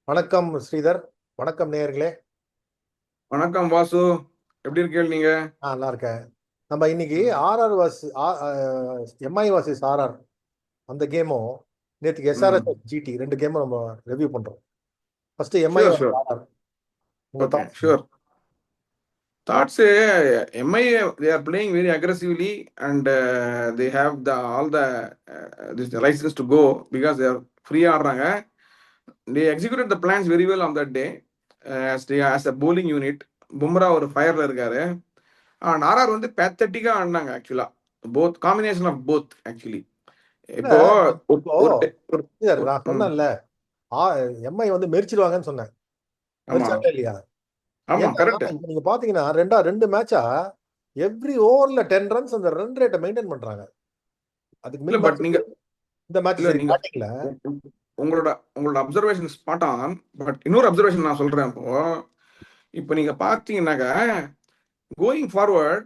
வணக்கம் ஸ்ரீதர். வணக்கம் நேயர்களே. வணக்கம் வாசு. எப்படி இருக்கீங்க நீங்க? நல்லா இருக்கேன். நம்ம இன்னைக்கு ம். ஆர்ஆர் எம்ஐ வர்சஸ் ஆர்ஆர் அந்த கேமும் நேற்றுக்கு எஸ்ஆர்எஸ் ம். ஜிடி ரெண்டு கேமும் நம்ம ரிவ்யூ பண்றோம். First MI sure versus sure. RR. உங்க okay thoughts? Sure. Thoughts, MI, they are playing very aggressively, and they have all the this license to go because they are free ஆடுறாங்க. They executed the plans very well on that day, as a bowling unit. Bumrah ஒரு ஃபயர்ல இருக்காரு. And RR வந்து பேத்தட்டிக்கா ஆடினாங்க ஆக்சுவலா. Both combination of both actually. இல்ல, இப்போ ஒரு இப்போ ஒரு ஒரு- ஸ்ரீதர், ஒரு- நான் ம். சொன்னேன்ல, எம்ஐ வந்து மெரிச்சிடுவாங்கன்னு சொன்னேன். ஆமா மெரிச்சாங்களா இல்லையா? ஆமா ஏன்னா கரெக்ட். இப்ப நீங்க பாத்தீங்கன்னா ரெண்டு மேட்சா எவ்ரி ஓவர்ல 10 ரன்ஸ் அந்த ரன் ரேட்டை மெயின்டைன் பண்றாங்க. அதுக்கு இல்ல மின் பட் மேட்ச் நீங்க இந்த மேட்ச் இல்ல சரி நீங்க பேட்டிங்ல. உங்களோட உங்களோட அப்சர்வேஷன் ஸ்பாட் ஆன். பட் இன்னொரு அப்சர்வேஷன் நான் சொல்றேன். இப்போ நீங்க பாத்தீங்கன்னாக்கா, கோயிங் ஃபார்வர்ட்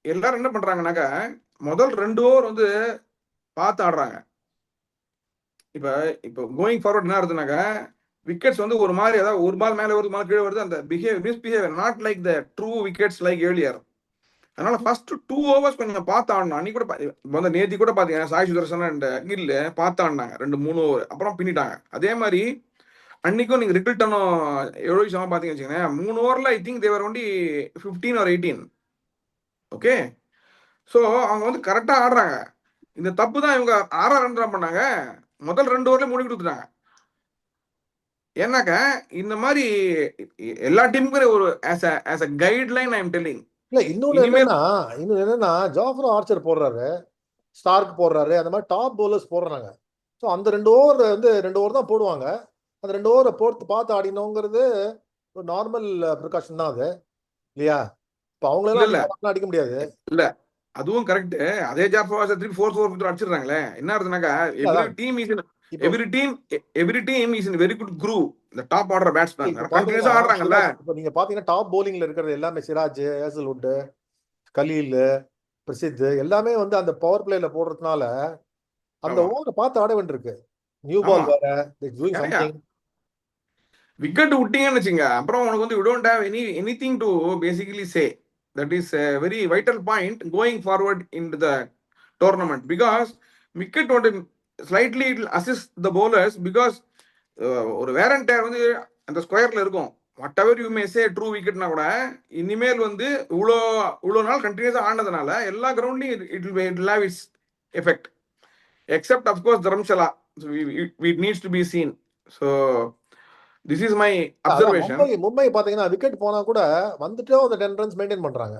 எல்லாரும் என்ன பண்றாங்கன்னாக்கா, முதல் 2 ஓவர் வந்து பார்த்து ஆடுறாங்க. இப்ப இப்போ கோயிங் ஃபார்வர்ட் என்ன ஆகுதுனாக்கா, விக்கெட்ஸ் வந்து ஒரு மாதிரி, ஏதாவது ஒரு பால் மேல வருது, மேல கீழே வருது, அந்த misbehaviour not like the true wickets like earlier. அதனால ஃபர்ஸ்ட் 2 ஓவர்ஸ் கொஞ்சம் பார்த்து ஆடணும். அன்னைக்கு கூட வந்து நேத்தி கூட பாத்தீங்கன்னா சாய் சுதர்சன் அண்ட் கில்லு பார்த்து ஆடினாங்க 2-3 ஓவர், அப்புறம் பின்னிட்டாங்க. அதே மாதிரி அன்னைக்கும் நீங்க ரிக்கிள்டனும் ரோஹித் சர்மா பாத்தீங்கன்னு வச்சுக்கோங்க, 3 ஓவர்ல I think they're only 15 or 18. Okay. So அவங்க வந்து கரெக்டா ஆடுறாங்க. இந்த தப்பு தான் இவங்க 6 ரன் தான் பண்ணாங்க. முதல் 2 ஓவர்ல முடிவு கொடுத்துட்டாங்க. ஏன்னாக்க இந்த மாதிரி எல்லா டீமுக்கும் ஒரு as a guideline I am telling. இல்ல, இனிமேல் இன்னொன்னு என்னன்னா ஜாஃபர் ஆர்ச்சர் போடுறாரு, ஸ்டார்க் போடுறாரு, அந்த மாதிரி டாப் பவுலர்ஸ் போடுறாங்க. ஸோ அந்த 2 ஓவர் வந்து 2 ஓவர் தான் போடுவாங்க. அந்த 2 ஓவரை போட்டு பார்த்து ஆடினோங்கிறது ஒரு நார்மல் ப்ரிகாஷன் தான் அது, இல்லையா? இப்போ இல்ல அவங்களெல்லாம் இல்ல அடிக்க முடியாது. இல்ல அதுவும் கரெக்ட். அதே ஜாஃபர் திருப்பி ஃபோர்த் ஓவர் அடிச்சிடுறாங்களே. என்ன ஆகுதுனாக்கா, இல்ல, எவ்ரி அதான் டீம் இஸ் இப்போ every team every team is in very good crew. இந்த டாப் ஆர்டர் பேட்ஸ்மேன் இப்போ பாத்தீங்கன்னா கண்டினியூஸா ஆடுறாங்கல்ல. சிராஜ், இப்போ நீங்க பாத்தீங்கன்னா டாப் பவுலிங்ல இருக்கிறது எல்லாமே சிராஜ், ஹேசல்வுட், கலீல், பிரசித் எல்லாமே வந்து அந்த பவர் பிளேல போடுறதுனால அந்த ஆமா ஓவரை பார்த்து ஆட வேண்டியிருக்கு. நியூ ஆமா. பால் வேற, டூயிங் ஏயா சம்திங். விக்கெட் விட்டீங்கன்னு வச்சுங்க, அப்புறம் உனக்கு வந்து you don't have anything to basically say. That is very vital point going forward in the tournament. Because wicket வந்து slightly it assist the bowlers. Because ஒரு வேர் அண்ட் டேர் வந்து அந்த ஸ்கொயர்ல இருக்கும். Whatever you may say true விக்கெட்னா கூட, இனிமேல் வந்து இவ்வளோ இவ்வளோ நாள் கண்டினியூஸா ஆனதுனால எல்லா கிரவுண்ட்லையும் it will have its effect. Except of course Dharamsala, it needs to be seen. So this is my அதான் அப்சர்வேஷன். மும்பை பாத்தீங்கன்னா விக்கெட் போனா கூட வந்துட்டு அந்த 10 ரன்ஸ் மெயின்டைன் பண்றாங்க.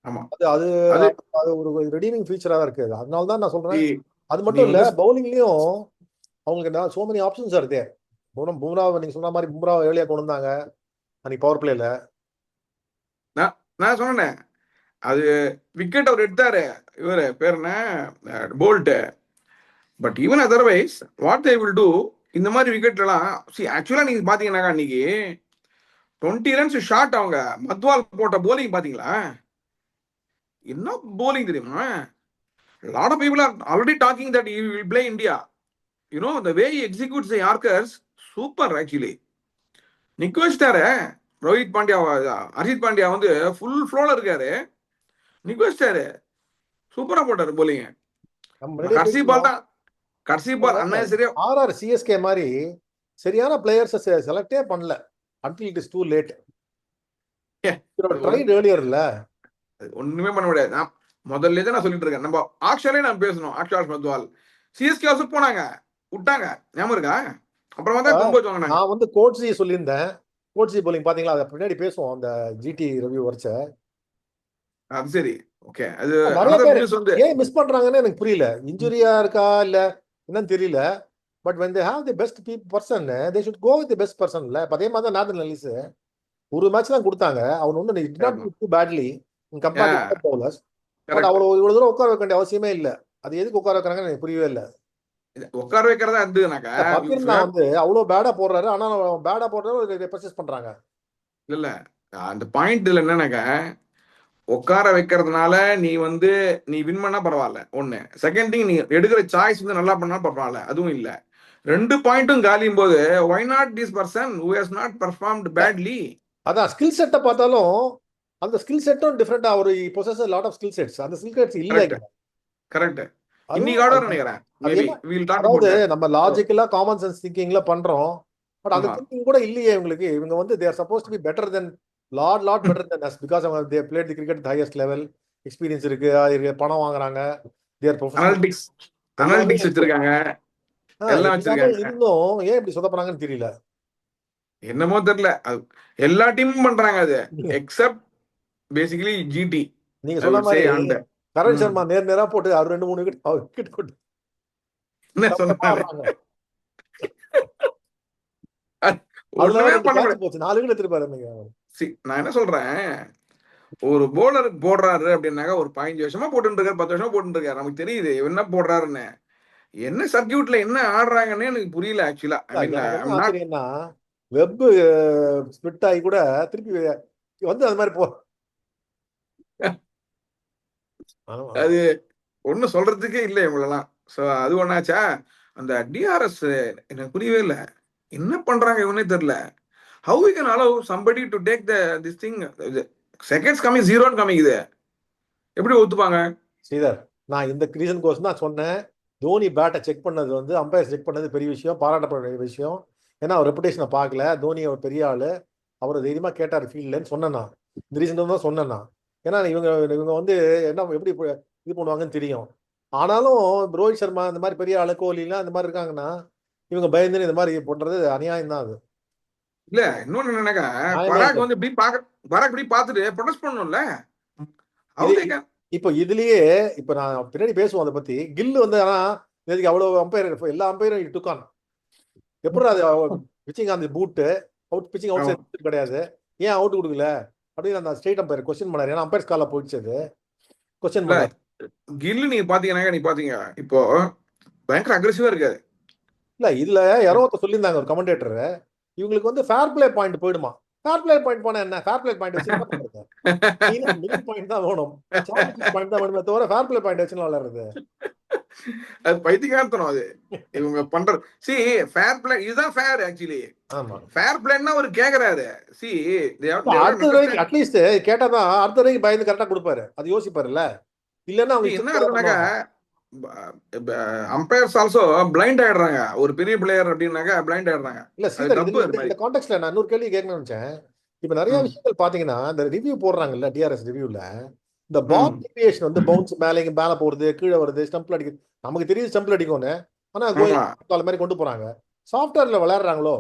ஆமா. அது அது அது அது ஒரு ரெடீமிங் ஃபீச்சரா தான் இருக்கு. அதனால தான் நான் சொல்றேன். நீ அது நீ மட்டும் இல்ல, வந்து பவுலிங்லயும் அவங்களுக்கு சோ மெனி ஆப்ஷன்ஸ் இருக்கு. பும்ராவை நீங்க சொன்ன மாதிரி பும்ராவை ஏர்லியா கொண்டு வந்தாங்க அன்னைக்கு பவர் பிளேல. நான் நான் சொன்னேன், அது விக்கெட் அவர் எடுத்தாரு. இவரு பேர் என்ன, Boult. But even otherwise what they will do, இந்த மாதிரி விக்கெட்லாம் ஆக்சுவலா நீங்க பாத்தீங்கன்னாக்கா, அன்னைக்கு 20 ரன்ஸ் ஷாட் அவங்க மத்வால் போட்ட போலிங் பாத்தீங்களா? என்ன போலிங் தெரியுமா? Lot of people are already talking that you will play India. The way he executes the yorkers super actually. நிக்க வச்சிட்டாரு. ரோஹித் பாண்டியா, ஹர்ஷித் பாண்டியா வந்து ஃபுல் ஃப்ளோல இருக்காரு. நிக்க வச்சிட்டாரு. சூப்பரா போட்டாரு போலிங். நம்ம முன்னாடியே கடைசி பால் பேசலாம். தான், கடைசி பால் அண்ணன் சரியா. ஆர்ஆர் சிஎஸ்கே மாதிரி சரியான பிளேயர்ஸ் செலக்டே பண்ணல until it is too late. ஏ, அது ட்ரைட் ஏர்லியர்ல. ஒண்ணுமே பண்ண முடியாது. நான் முதல்ல தான் நான் சொல்லிட்டு இருக்கேன், நம்ம ஆக்சுவலே நான் பேசணும். ஆக்சுவல் மத்வால் சிஎஸ்கே ஹவுஸ் போனாங்க, விட்டாங்க. ஞாபகம் இருக்கா? அப்புறமா தான் கொம்பு வச்சு வாங்கினாங்க. நான் வந்து கோட்ஸி சொல்லியிருந்தேன். கோட்ஸி போலிங் பாத்தீங்களா? அதை பின்னாடி பேசுவோம் அந்த ஜிடி ரிவ்யூ வரைச்ச. அது சரி. ஓகே. அது நிறைய another பேர் நியூஸ் வந்து ஏன் மிஸ் பண்றாங்கன்னு எனக்கு புரியல. இன்ஜுரியா இருக்கா இல்ல என்னன்னு தெரியல. But when they have the best person, they should go with the best person. இல்ல இப்ப அதே மாதிரி தான் நாதன் எல்லிஸ் ஒரு மேட்ச் தான் கொடுத்தாங்க. அவன் ஒன்றும் did not do too badly in compared to other bowlers. But correct. அவ்வளவு இவ்வளவு தூரம் உட்கார வைக்க வேண்டிய அவசியமே இல்ல. அது எதுக்கு உட்கார வைக்கிறாங்கன்னு எனக்கு புரியவே இல்லை. உட்கார வைக்கிறதா இருந்ததுனாக்கா, பக்கீர்னா வந்து அவ்வளவு பேடா போடுறாரு, ஆனா பேடா போடுறாரு பர்ச்சேஸ் பண்றாங்க. இல்ல இல்ல அந்த பாயிண்ட் இதுல என்னன்னாக்கா, உட்கார வைக்கிறதுனால நீ வந்து நீ வின் பண்ணா பரவாயில்ல. ஒண்ணு. செகண்ட் திங், நீ எடுக்கிற சாய்ஸ் வந்து நல்லா பண்ணா பரவாயில்ல. அதுவும் இல்ல. 2 பாயிண்ட்டும் காலியும் போது why not this person who has not performed badly? அதான் ஸ்கில் செட்டை பார்த்தாலும் அந்த ஸ்கில் செட்டும் டிஃப்ரெண்டா ஒரு possess lot of skill sets. அந்த ஸ்கில் செட்ஸ் இல்ல கரெக்ட் கரெக்ட். இன்னைக்கு அதுவும் ஆட நினைக்கிறேன். அது மேபி என்ன, வீல் டாக் அதாவது அபௌட் தட். நம்ம லாஜிக்கலா காமன் சென்ஸ் திங்கிங்ல பண்றோம். பட் அந்த ஆமா திங்கிங் கூட இல்லையே இவங்களுக்கு. இவங்க வந்து they're supposed to be better than lot better than us because அவங்க they played the cricket highest level, experience இருக்கு, பணம் வாங்குறாங்க, தேர் ப்ரொஃபஷனல், அனாலிட்டிக்ஸ் எல்லாமே அனாலிட்டிக்ஸ் இருக்கு. வச்சிருக்காங்க, எல்லாம் எல்லாமே வச்சிருக்காங்க. இருந்தும் ஏன் இப்படி சொதப்புறாங்கன்னு தெரியல. என்னமோ தெரியல, அது எல்லா டீமும் பண்றாங்க அது, எக்ஸப்ட் பேசிக்கலி ஜிடி நீங்க ஐ சொன்ன வுட் சே. மாதிரி அந்த கரண் சர்மா நேரா போட்டு அவர் 2-3 விக்கெட் கொண்டு என்ன சொன்னாரு, ஆடுறாங்க. அதுல ஒண்ணுமே 2 பண்ண கேட்ச் முடியாது. போச்சு, 4 விக்கெட் எடுத்துருப்பாரு நீங்க. நான் என்ன சொல்றேன், ஒரு போலருக்கு போடுறாரு அப்படின்னாக்கா ஒரு 15 வருஷமா போட்டு இருக்காரு, 10 வருஷமா போட்டு இருக்காரு, நமக்கு தெரியுது என்ன போடுறாருன்னு. என்ன சர்க்கியூட்ல என்ன ஆடுறாங்கன்னு எனக்கு புரியல ஆக்சுவலா. ஐ மீன் எனக்கு ஐ என்ன அம் நாட். ஆச்சரியம்னா வெப் ஸ்பிளிட் ஆகி கூட திருப்பி வந்து அது மாதிரி போ. ஆமா. அது ஒன்னும் சொல்றதுக்கே இல்லை இவங்களெல்லாம். ஸோ அது ஒன்னாச்சா. அந்த டிஆர்எஸ் எனக்கு புரியவே இல்லை, என்ன பண்றாங்க இவனே தெரியல. How we can allow somebody to take this thing, seconds coming ஜீரோன்னு காமிக்குது, எப்படி ஒத்துப்பாங்க? ஸ்ரீதர், நான் இந்த ரீசன் கோர்ஸ் தான் சொன்னேன். தோனி பேட்டை செக் பண்ணது வந்து அம்பையர் செக் பண்ணது பெரிய விஷயம், பாராட்டப்பட வேண்டிய விஷயம். ஏன்னா அவர் ரெப்புடேஷனை பார்க்கல, தோனி ஒரு பெரிய ஆளு, அவர் தைரியமா கேட்டார் ஃபீல்டுன்னு சொன்னேன் நான். இந்த ரீசன் தான் சொன்னேன் நான். ஏன்னா இவங்க இவங்க வந்து என்ன எப்படி இது பண்ணுவாங்கன்னு தெரியும். ஆனாலும் ரோஹித் சர்மா இந்த மாதிரி பெரிய ஆளு, கோலிலாம் இந்த மாதிரி இருக்காங்கன்னா இவங்க பயந்துன்னு இந்த மாதிரி பண்றது அநியாயம் தான் அது. இல்ல இன்னொன்னு என்னன்னாக்கா, நியாயமே பராக் இல்லை. வந்து இப்படி பராக் இப்படி பார்த்துட்டு ப்ரொடெஸ்ட் பண்ணணும்ல. இது ஹவு தே கேன். இப்போ இதுலயே இப்போ நான் பின்னாடி பேசுவோம் அதை பத்தி. கில்லு வந்து ஆனா இதுக்கு அவ்வளவு அம்பையர் எல்லா அம்பையரும் டுக்கான் எப்படி அது பிச்சிங் அந்த பூட்டு அவுட், பிச்சிங் அவுட் சைட் கிடையாது, ஏன் அவுட் கொடுக்கல அப்படின்னு அந்த ஸ்டேட் அம்பையர் கொஸ்டின் பண்ணாரு. ஏன்னா அம்பையர் கால போயிடுச்சு, அது கொஸ்டின் இல்ல பண்ணாரு. கில்லு நீங்க பாத்தீங்கன்னாக்கா, நீங்க பாத்தீங்க இப்போ பயங்கர அக்ரெசிவா இருக்காது. இல்ல இதுல யாரோ ஒருத்தர் சொல்லியிருந்தாங்க, ஒரு கமெண்டேட்டர், இவங்களுக்கு வந்து ஃபேர் பிளே பாயிண்ட் போயிடுமா. ஃபேர் பிளே பாயிண்ட் போனா என்ன, ஃபேர் பிளே பாயிண்ட் வச்சு என்ன பண்றது, மினிட் பாயிண்ட் தான் வேணும், சாம்பியன்ஷிப் பாயிண்ட் தான் வேணுமே தவிர ஃபேர் பிளே பாயிண்ட் வச்சு விளையாடுறது. அது பைத்தியக்காரத்தனம் அது இவங்க பண்றது. சி ஃபேர் பிளே இதுதான் ஃபேர் ஆக்சுவலி. ஆமா, ஃபேர் பிளேன்னா அவர் கேக்குறாரு. சி அடுத்த தடவைக்கு அட்லீஸ்ட் கேட்டாதான் அடுத்த தடவைக்கு பயந்து கரெக்டா கொடுப்பாரு, அது யோசிப்பாருல்ல. இல்லன்னா அவங்க என்ன இருக்குனாக்கா, அம்பையர்ஸ் ஆல்சோ பிளைண்ட் ஆயிடுறாங்க. ஒரு பெரிய பிளேயர் அப்படின்னாக்கா பிளைண்ட் ஆயிடுறாங்க. இல்ல அது ஸ்ரீதர், தப்பு. அது மாதிரி இந்த கான்டெக்ட்ல நான் இன்னொரு கேள்வி கேட்கணும்னு நினைச்சேன். இப்ப நிறைய விஷயங்கள் பாத்தீங்கன்னா இந்த ரிவ்யூ போடுறாங்கல்ல, டிஆர்எஸ் ரிவ்யூல இந்த பால் டீவியேஷன் வந்து பவுன்ஸ் மேல போறது, கீழே வருது, ஸ்டம்ப்ல அடிக்குது, நமக்கு தெரியுது ஸ்டம்ப்ல அடிக்கும்னு, ஆனா கோயில் மாதிரி கொண்டு போறாங்க. சாஃப்ட்வேர்ல விளையாடுறாங்களோ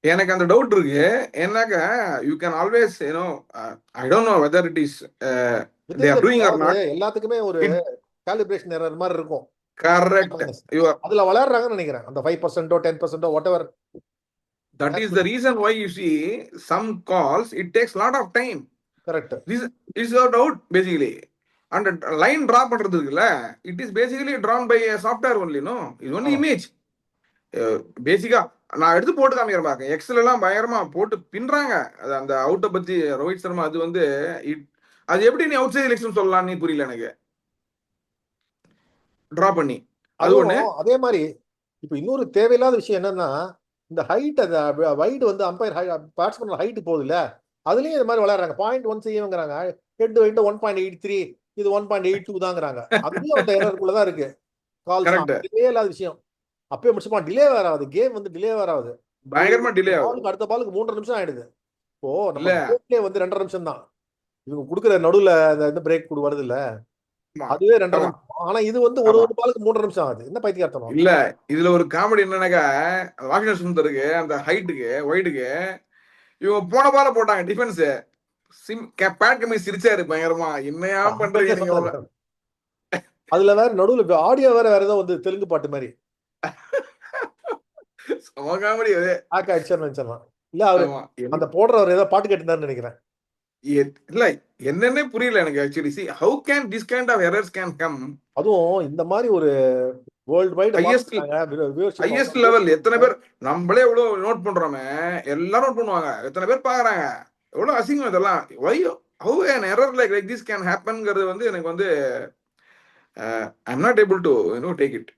எனக்கு அந்த டவுட் இருக்கு. ஏன்னாக்கா you can always I don't know whether it is they are doing or not. எல்லாத்துக்குமே ஒரு காலிபிரேஷன் எரர் மாதிரி இருக்கும். கரெக்ட். அதுல விளையாடுறாங்கன்னு நினைக்கிறேன். அந்த 5% 10% what ever. That is the reason why you see some calls it takes lot of time. Correct. This is your doubt basically. And line draw பண்றது இருக்குல்ல, it is basically drawn by a software only, no? It's only image. பேசிக்கா நான் எடுத்து போட்டு காமிக்கிறேன் பாருங்க. XL எல்லாம் பயங்கரமா போட்டு பின்றாங்க. அது அந்த அவுட்டை பத்தி ரோஹித் சர்மா அது வந்து அது எப்படி நீ அவுட் சைட் எலெக்ஷன் சொல்லலாம், நீ புரியல எனக்கு. டிரா பண்ணி அது ஒண்ணு. அதே மாதிரி இப்ப இன்னொரு தேவையில்லாத விஷயம் என்னன்னா, இந்த ஹைட், அந்த வைடு வந்து அம்பையர் பேட்ஸ்மேன் ஹைட் போகுது இல்ல, அதுலயும் இந்த மாதிரி விளையாடுறாங்க. 0.1 செய்யுங்கிறாங்க, ஹெட் டு ஹெட் 1.83, இது 1.82 தாங்கிறாங்க. அதுலயும் அந்த எரருக்குள்ளதான் இருக்கு. கால்ஸ் டிலே இல்லாத விஷயம். அப்பயே முடிச்சுப்பா, டிலே வேற ஆகுது, கேம் வந்து டிலே வேற ஆகுது, பயங்கரமா டிலே ஆகுது. அடுத்த பாலுக்கு 3.5 நிமிஷம் ஆயிடுது. இப்போ நம்ம வந்து 2.5 நிமிஷம் தான் இவங்க கொடுக்குற நடுவுல இந்த பிரேக் வருது இல்ல, அதுவே 2.5 நிமிஷம். ஆனா இது வந்து ஒரு பாலுக்கு 3.5 நிமிஷம் ஆகுது. என்ன பைத்தியக்காரத்தனம் இல்ல. இதுல ஒரு காமெடி என்னன்னாக்கா, வாஷிங்டன் சுந்தருக்கு அந்த ஹைட்டுக்கு ஒயிட்டுக்கு இவங்க போன பால போட்டாங்க டிஃபென்ஸ். பேட் கம்மி சிரிச்சாரு பயங்கரமா, என்னையா பண்றீங்க நீங்க. அதுல வேற நடுவுல ஆடியோ வேற ஏதோ வந்து தெலுங்கு பாட்டு மாதிரி சம காமெடி அது. இல்ல அவரு அந்த போடுறவர் ஏதோ பாட்டு கேட்டுதான்னு நினைக்கிறேன். இல்ல என்னன்னே புரியல எனக்கு actually. see how can this kind of errors can come. அதுவும் இந்த மாதிரி ஒரு வேர்ல்ட் வைட் ஹையஸ்ட் லெவல் எத்தனை பேர் நம்மளே எவ்வளவு நோட் பண்றோமே, எல்லாரும் நோட் பண்ணுவாங்க, எத்தனை பேர் பாக்குறாங்க, எவ்வளவு அசிங்கம் இதெல்லாம். why how an error like this can happenங்கிறது வந்து எனக்கு வந்து I'm not able to take it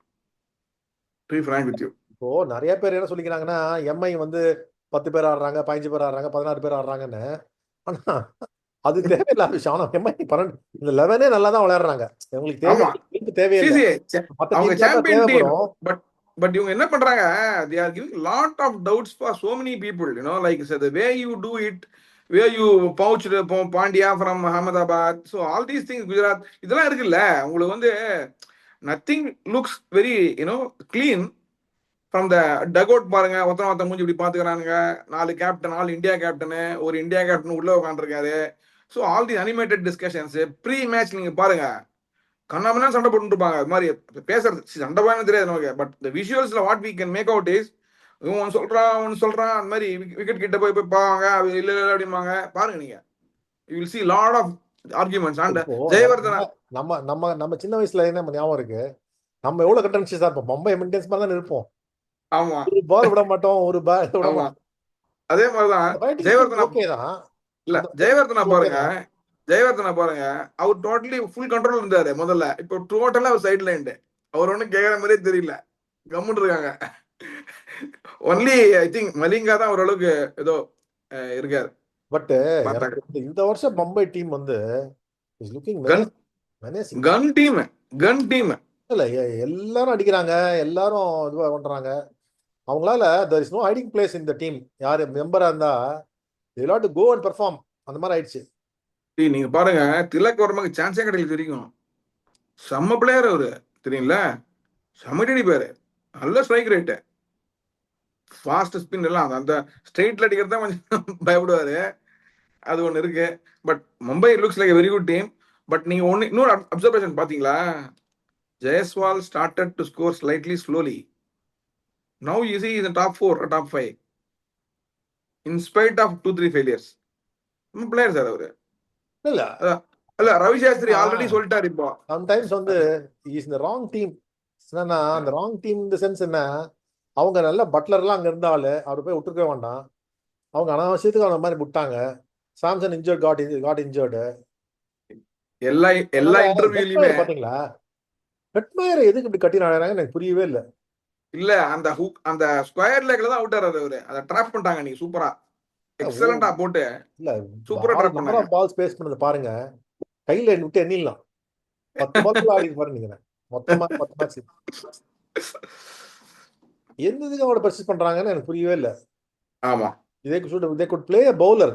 to be frank with you. இப்போ நிறைய பேர் என்ன சொல்லிக்கிறாங்கன்னா எம்ஐ வந்து 10 பேர் ஆடுறாங்க, 15 பேர் ஆடுறாங்க, 16 பேர் ஆடுறாங்கன்னு. ஆனா அது தேவையில்லாத விஷயம். ஆனா எம்ஐ 12 இந்த 11 நல்லா தான் விளையாடுறாங்க. உங்களுக்கு ஆமா தேவையே இல்லை. மற்ற அவங்க டீம் தான் சாம்பியன் டீம். தேவைப்படும். பட் பட் இவங்க என்ன பண்றாங்க, they are giving lot of doubts for so many people, like so the way you do it, where you poached Pandya from Ahmedabad, so all these things, Gujarat, இதெல்லாம் இருக்குல்ல உங்களுக்கு வந்து nothing looks very clean from the dugout. பாருங்க ஒருத்தன் மூஞ்சி இப்படி பாத்துக்கிறானுங்க, 4 captain, 4 India captain, ஒரு இந்தியா கேப்டன் உள்ள உட்காந்துருக்காரு. So all the animated discussions pre match நீங்க பாருங்க, கண்ணாமனா சண்டை போட்டு இருப்பாங்க. அது மாதிரி பேசுறது சண்டை போயானு தெரியாது நமக்கு. பட் இந்த விஷுவல்ஸ்ல what we can make out is, இவன் ஒன்னு சொல்றான் அந்த மாதிரி விக்கெட் கிட்ட போய் பாவாங்க, இல்ல இல்ல அப்படிம்பாங்க. பாருங்க நீங்க, you will see lot of arguments. And இப்போ ஜெயவர்தனா, நம்ம நம்ம நம்ம சின்ன வயசுல என்ன ஞாபகம் இருக்கு, நம்ம எவ்வளவு கட்டன்சியஸா இருப்போம். மும்பை இந்தியன்ஸ் மாதிரி தான் இருப்போம். ஆமா ஒரு பால் விட மாட்டோம், ஒரு பால் விட ஆமா மாட்டோம். அதே மாதிரிதான் ஜெயவர்தனா. ஓகே தான். இல்ல ஜெயவர்தனா பாருங்க, ஜெயவர்தனா பாருங்க, அவர் டோட்டலி ஃபுல் கண்ட்ரோல் இருந்தாரு முதல்ல. இப்போ டோட்டலா அவர் சைட் லைன். அவர் ஒன்றும் கேட்கற மாதிரியே தெரியல, கம்முன்னு இருக்காங்க. ஒன்லி ஐ திங்க் மலிங்கா தான் ஓரளவுக்கு ஏதோ இருக்காரு. பட் இந்த வருஷம் மும்பை டீம் வந்து is looking gun team, gun team. இல்ல எல்லாரும் அடிக்கிறாங்க, எல்லாரும் இதுவா பண்றாங்க. அவங்களால there is no hiding place in the team. யாரு மெம்பரா இருந்தா they will have to go and perform. அந்த மாதிரி ஆயிடுச்சு. நீங்க பாருங்க, திலக் வர்மாக்கு சான்ஸே கிடைக்கல தெரியும். செம்ம பிளேயர் அவரு தெரியுங்களா, செம்மடி பேரு, நல்ல ஸ்ட்ரைக் ரேட்டு, ஃபாஸ்ட் ஸ்பின் எல்லாம். அந்த ஸ்ட்ரெயிட்ல அடிக்கிறது தான் கொஞ்சம் பயப்படுவாரு, அது ஒன்று இருக்கு. But Mumbai looks like very good team. But நீங்க இன்னொரு அப்சர்வேஷன் பாத்தீங்களா, Jaiswal started to score slightly slowly. Now you see in the top 4 or top 5 in spite of 2-3 failures. Player sir அவரு. இல்ல இல்ல ரவி சாஸ்திரி ஆல்ரெடி சொல்லிட்டாரு. இப்போ சம்டைம்ஸ் வந்து இஸ் இந்த ராங் டீம். என்னன்னா அந்த ராங் டீம் இந்த சென்ஸ் என்ன, அவங்க நல்ல பட்லர்லாம் அங்க இருந்தாலும் அவர் போய் விட்டுருக்க வேண்டாம். அவங்க அனாவசியத்துக்கு அந்த மாதிரி விட்டாங்க. Samson injured got injured. எல்லா இன்டர்வியூலயுமே பாத்தீங்களா, ஹெட்மயர் எதுக்கு இப்படி கட்டி நடறாங்க எனக்கு புரியவே இல்லை. இல்ல அந்த ஸ்கொயர் லெக்ல தான் அவுட் ஆறாரு அவரு. அதை ட்ராப் பண்ணிட்டாங்க நீங்க சூப்பரா, எக்ஸலண்டா போட்டு இல்ல சூப்பரா ட்ராப் பண்ணாங்க. பால் ஸ்பேஸ் பண்ணது பாருங்க, கையில விட்டு எண்ணிடலாம். 10 பால் ஆடி பாருங்க நீங்க, மொத்தமா 10 மேட்ச். எந்த இதுக்கு அவங்கள பர்சேஸ் பண்றாங்கன்னு எனக்கு புரியவே இல்லை. ஆமா, இதே குட் பிளே பவுலர்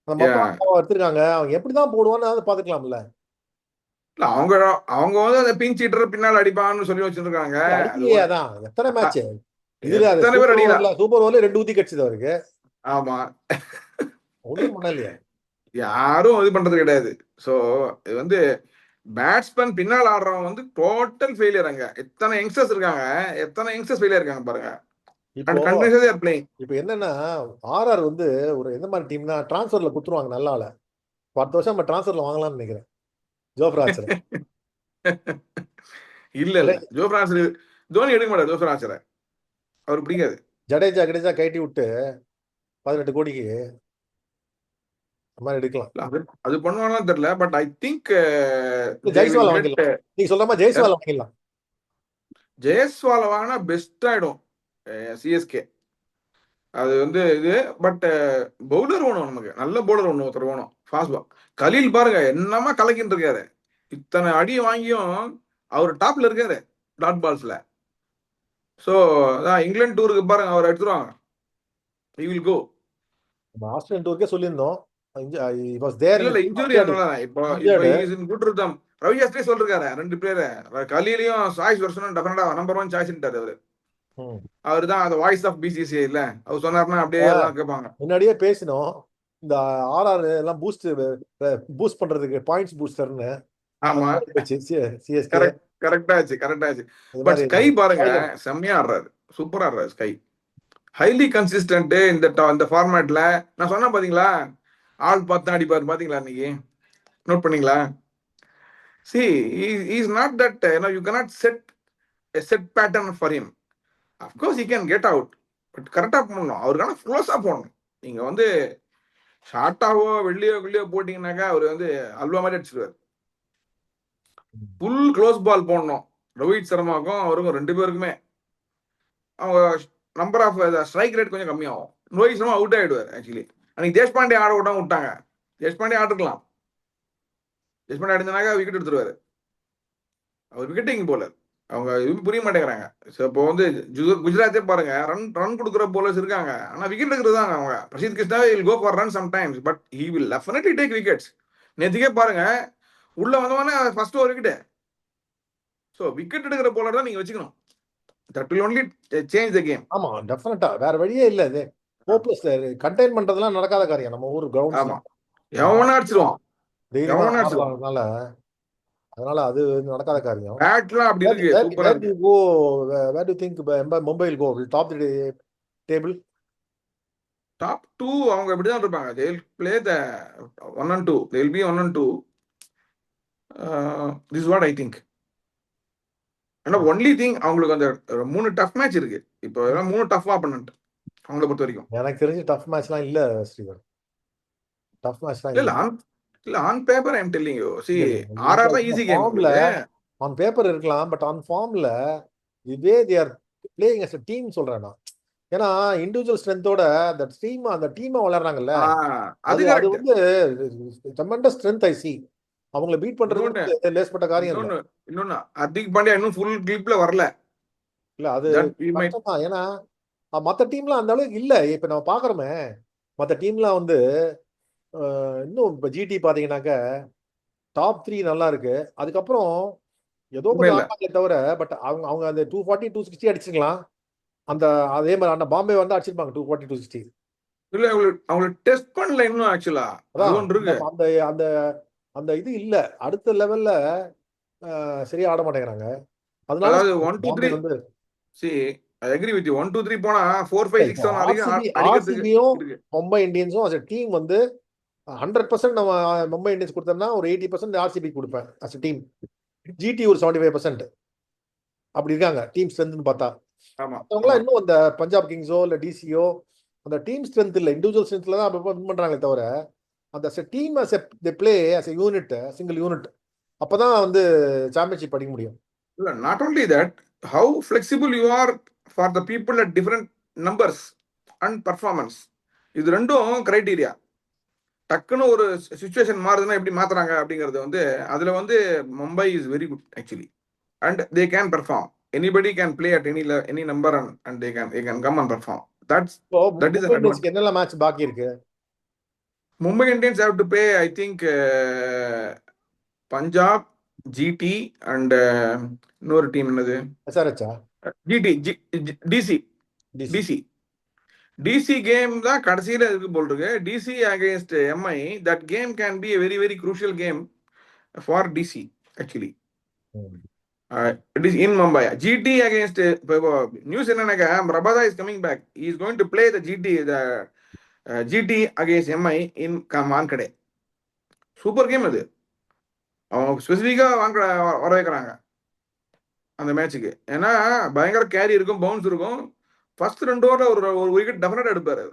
எடுத்திருக்காங்க. அவங்க எப்படிதான் போடுவான்னு பாத்துக்கலாம்ல. அவங்க வந்து அந்த பிஞ்ச் ஹிட்டர் பின்னால் அடிப்பான்னு சொல்லி வச்சிருக்காங்க. அதான் எத்தனை மேட்ச் இதுல சூப்பர் ஓவர்ல 2 ஊத்தி கட்சிது அவருக்கு. ஆமா, ஒண்ணும் பண்ணலையே, யாரும் இது பண்றது கிடையாது. சோ இது வந்து பேட்ஸ்மேன் பின்னால் ஆடுறவங்க வந்து டோட்டல் ஃபெயிலியர். அங்க எத்தனை யங்ஸ்டர்ஸ் இருக்காங்க, எத்தனை யங்ஸ்டர்ஸ் ஃபெயிலியர் இருக்காங்க பாருங்க. இப்போ என்னன்னா ஆர்ஆர் வந்து ஒரு எந்த மாதிரி டீம்னா டிரான்ஸ்ஃபர்ல குத்துருவாங்க நல்ல ஆள. 10 வருஷம் நம்ம டிரான்ஸ்ஃபர்ல வாங்கலாம்னு நினைக்கிறேன். ஜோஃப்ராஜர் இல்ல ஜோஃப்ராஜர் தோனி எடுக்க மாட்டார். ஜோஃப்ராஜரை அவர் பிடிக்காது. ஜடேஜா கைட்டி விட்டு 18 கோடிக்கு மாதிரி எடுக்கலாம். அது பண்ணுவாங்கன்னு தெரியல. பட் ஐ திங்க் ஜெய்ஸ்வால் வாங்கிடலாம். நீங்க சொல்ற மாதிரி ஜெய்ஸ்வால் வாங்கிடலாம். ஜெயஸ்வால் வாங்கினா பெஸ்ட் ஆயிடும் சிஎஸ்கே. அது வந்து இது. பட் பவுலர் வேணும் நமக்கு, நல்ல பவுலர் ஒன்று ஒருத்தர் வேணும், ஃபாஸ்ட் பால். கலீல் பாருங்க என்னமா கலக்கிட்டு இருக்காரு, இத்தனை அடி வாங்கியும் அவர் டாப்ல இருக்காரு டாட் பால்ஸ்ல. ஸோ அதான் இங்கிலாந்து டூருக்கு பாருங்க அவர் எடுத்துருவாங்க. he will go. ஆஸ்திரேலியன் டூருக்கே சொல்லியிருந்தோம். இன்ஜுரி இப்போ குட் ரிதம். ரவி சாஸ்திரி சொல்றாரு 2 பேரு, கலீலையும் சாய்ஸ் வெர்ஷனும் டெஃபினட்டா நம்பர் 1 சாய்ஸ்ட்டாரு அவரு. அவர் தான் அந்த வாய்ஸ் ஆஃப் பிசிசிஐ இல்ல, அவர் சொன்னாருன்னா அப்படியே எல்லாம் கேட்பாங்க. முன்னாடியே பேசினோம் இந்த ஆர்ஆர் எல்லாம் பூஸ்ட் பண்றதுக்கு பாயிண்ட்ஸ் பூஸ்டர்னு. ஆமா, சிஎஸ்கே கரெக்டா ஆச்சு. பட் ஸ்கை பாருங்க செம்மையா ஆடுறாரு, சூப்பரா ஆடுறாரு ஸ்கை. ஹைலி கன்சிஸ்டன்ட் இந்த ஃபார்மேட்ல. நான் சொன்னேன் பாத்தீங்களா, ஆள் பார்த்து அடிப்பாரு பாத்தீங்களா, இன்னைக்கு நோட் பண்ணீங்களா? see he is not that you cannot set a set pattern for him. of course he can get out, but கரெக்டா போடணும், அவருக்கான க்ளோஸா போடணும். நீங்க வந்து ஷார்ட்டாவோ வெளியோ போட்டீங்கன்னாக்கா அவர் வந்து அல்வா மாதிரி அடிச்சிருவாரு. ஃபுல் க்ளோஸ் பால் போடணும் ரோஹித் சர்மாவுக்கும் அவருக்கும் 2 பேருக்குமே. அவங்க நம்பர் ஆஃப் ஸ்ட்ரைக் ரேட் கொஞ்சம் கம்மியாகும். ரோஹித் சர்மா அவுட் ஆயிடுவார் ஆக்சுவலி. அன்னைக்கு தேஷ்பாண்டே ஆட விடாம விட்டாங்க. தேஷ்பாண்டே ஆட்டுக்கலாம். தேஷ்பாண்டே ஆடினாக்கா விக்கெட் எடுத்துருவாரு. அவர் விக்கெட்டிங் போலர். அவங்க இது புரிய மாட்டேங்கிறாங்க. ஸோ இப்போ வந்து குஜராத்தே பாருங்க, ரன் ரன் கொடுக்குற போலர்ஸ் இருக்காங்க, ஆனா விக்கெட் எடுக்கிறது தாங்க அவங்க. Prasidh Krishna will go for run sometimes, but he will definitely take wickets. நேற்றுக்கே பாருங்க, உள்ள வந்தவொடனே ஃபர்ஸ்ட் ஒரு விக்கெட். ஸோ விக்கெட் எடுக்கிற போலர் தான் நீங்க வச்சுக்கணும். That will only change the game. ஆமா, டெஃபினட்டா வேற வழியே இல்ல. இது ஹோப்லெஸ். கண்டெயின் பண்றதெல்லாம் நடக்காத காரியம் நம்ம ஊர் கிரவுண்ட்ஸ்ல. ஆமா, எவனா அடிச்சிருவான், தைரியமா எவனா அடிச்சிருவான். ஆடலாம். அதனால அது நடக்காத காரியம். பேட்லாம் அப்படி இருக்கு, சூப்பரா இருக்கு. Where do you think Mumbai will go? Will top the table? Top 2 அவங்க இப்படிதான் இருப்பாங்க. they will play the 1 and 2. they will be 1 and 2. This is what I think. ஆனா ஒன்லி திங், அவங்களுக்கு அந்த 3 டஃப் மேட்ச் இருக்கு. இப்போ 3 டஃப் ஆப்பனன்ட் அவங்கள பொறுத்த வரைக்கும். எனக்கு தெரிஞ்சு டஃப் மேட்ச்லாம் இல்ல ஸ்ரீதர். டஃப் மேட்ச்லாம் இல்ல இல்ல on paper I am telling you. see RR தான் ஈஸி கேம். ஆன் பேப்பர் இருக்கலாம், பட் ஆன் ஃபார்ம்ல இதே they are playing as a team சொல்றேன் நான். ஏன்னா இண்டிவிஜுவல் ஸ்ட்ரென்த்தோட அந்த டீமை வளர்றாங்கல்ல, அது வந்து ட்ரெமெண்டஸ் ஸ்ட்ரென்த். ஐ சி அவங்கள பீட் பண்றது லேஸ்பட்ட காரியம் இல்ல. இன்னொன்னு ஹர்திக் பாண்டியா இன்னும் ஃபுல் கிளிப்ல வரல. இல்ல அது கஷ்டம்தான். ஏன்னா மற்ற டீம்லாம் அந்த அளவுக்கு இல்ல. இப்ப நம்ம பாக்குறோமே, மற்ற டீம்லாம் வந்து இன்னும் இப்ப ஜிடி பாத்தீங்கன்னாக்க டாப் 3 நல்லா இருக்கு. அதுக்கப்புறம் ஏதோ கொஞ்சம் ஆட்டாங்களே தவிர, பட் அவங்க அந்த 240 260 அடிச்சிருக்கலாம். அந்த அதே மாதிரி அந்த பாம்பே வந்து அடிச்சிருப்பாங்க 240 260. இல்ல அவங்களுக்கு டெஸ்ட் பண்ணல இன்னும் ஆக்சுவலா. அந்த அந்த அந்த இது இல்ல. அடுத்த லெவல்ல சரியா ஆட மாட்டேங்கிறாங்க. அதனால 1 2 3 வந்து see I agree with you. 1 2 3 போனா 4 5 6 7 வரைக்கும் அடிக்கிறதுக்கு மும்பை இந்தியன்ஸும் as a டீம் வந்து 100% நம்ம மும்பை இந்தியன்ஸ் கொடுத்தோம்னா ஒரு 80% ஆர்சிபி கொடுப்பேன் as a டீம். ஜிடி ஒரு 75% அப்படி இருக்காங்க டீம் ஸ்ட்ரென்த்னு பார்த்தா. அவங்களாம் இன்னும் அந்த பஞ்சாப் கிங்ஸோ இல்ல டிசியோ அந்த டீம் ஸ்ட்ரென்த் இல்ல, இண்டிவிஜுவல் ஸ்ட்ரென்த்ல தான் அப்பப்போ வின் பண்றாங்களே தவிர, அந்த team as a they play as a unit, single unit, அப்பதான் வந்து சாம்பியன்ஷிப் அடிக்க முடியும். இல்ல not only that, how flexible you are for the people at different numbers and performance. இது ரெண்டும் கிரைட்டீரியா. டக்குன்னு ஒரு சிச்சுவேஷன் மாறுதுன்னா எப்படி மாத்துறாங்க அப்படிங்கிறது வந்து அதுல வந்து Mumbai is very good actually. And they can perform. Anybody can play at any number and they can come and perform. That is என்னெல்லாம் மேட்ச் பாக்கி இருக்கு. Mumbai Indians have to play I think Punjab, GT and இன்னொரு டீம் என்னது, GT DC game தான் கடைசியில இருக்கு போல் இருக்கு. DC against MI, that game can be a very very crucial game for DC actually. It is in Mumbai. GT against news என்னன்னாக்க Rabada is coming back. He is going to play the GT against MI in Wankhede. Super game அது. அவங்க ஸ்பெசிஃபிக்கா வர வைக்கிறாங்க அந்த மேட்சுக்கு. ஏன்னா பயங்கர carry இருக்கும், பவுன்ஸ் இருக்கும். ஃபர்ஸ்ட் 2 ஓவர்ல ஒரு விக்கெட் டெஃபினட்டா எடுப்பாரு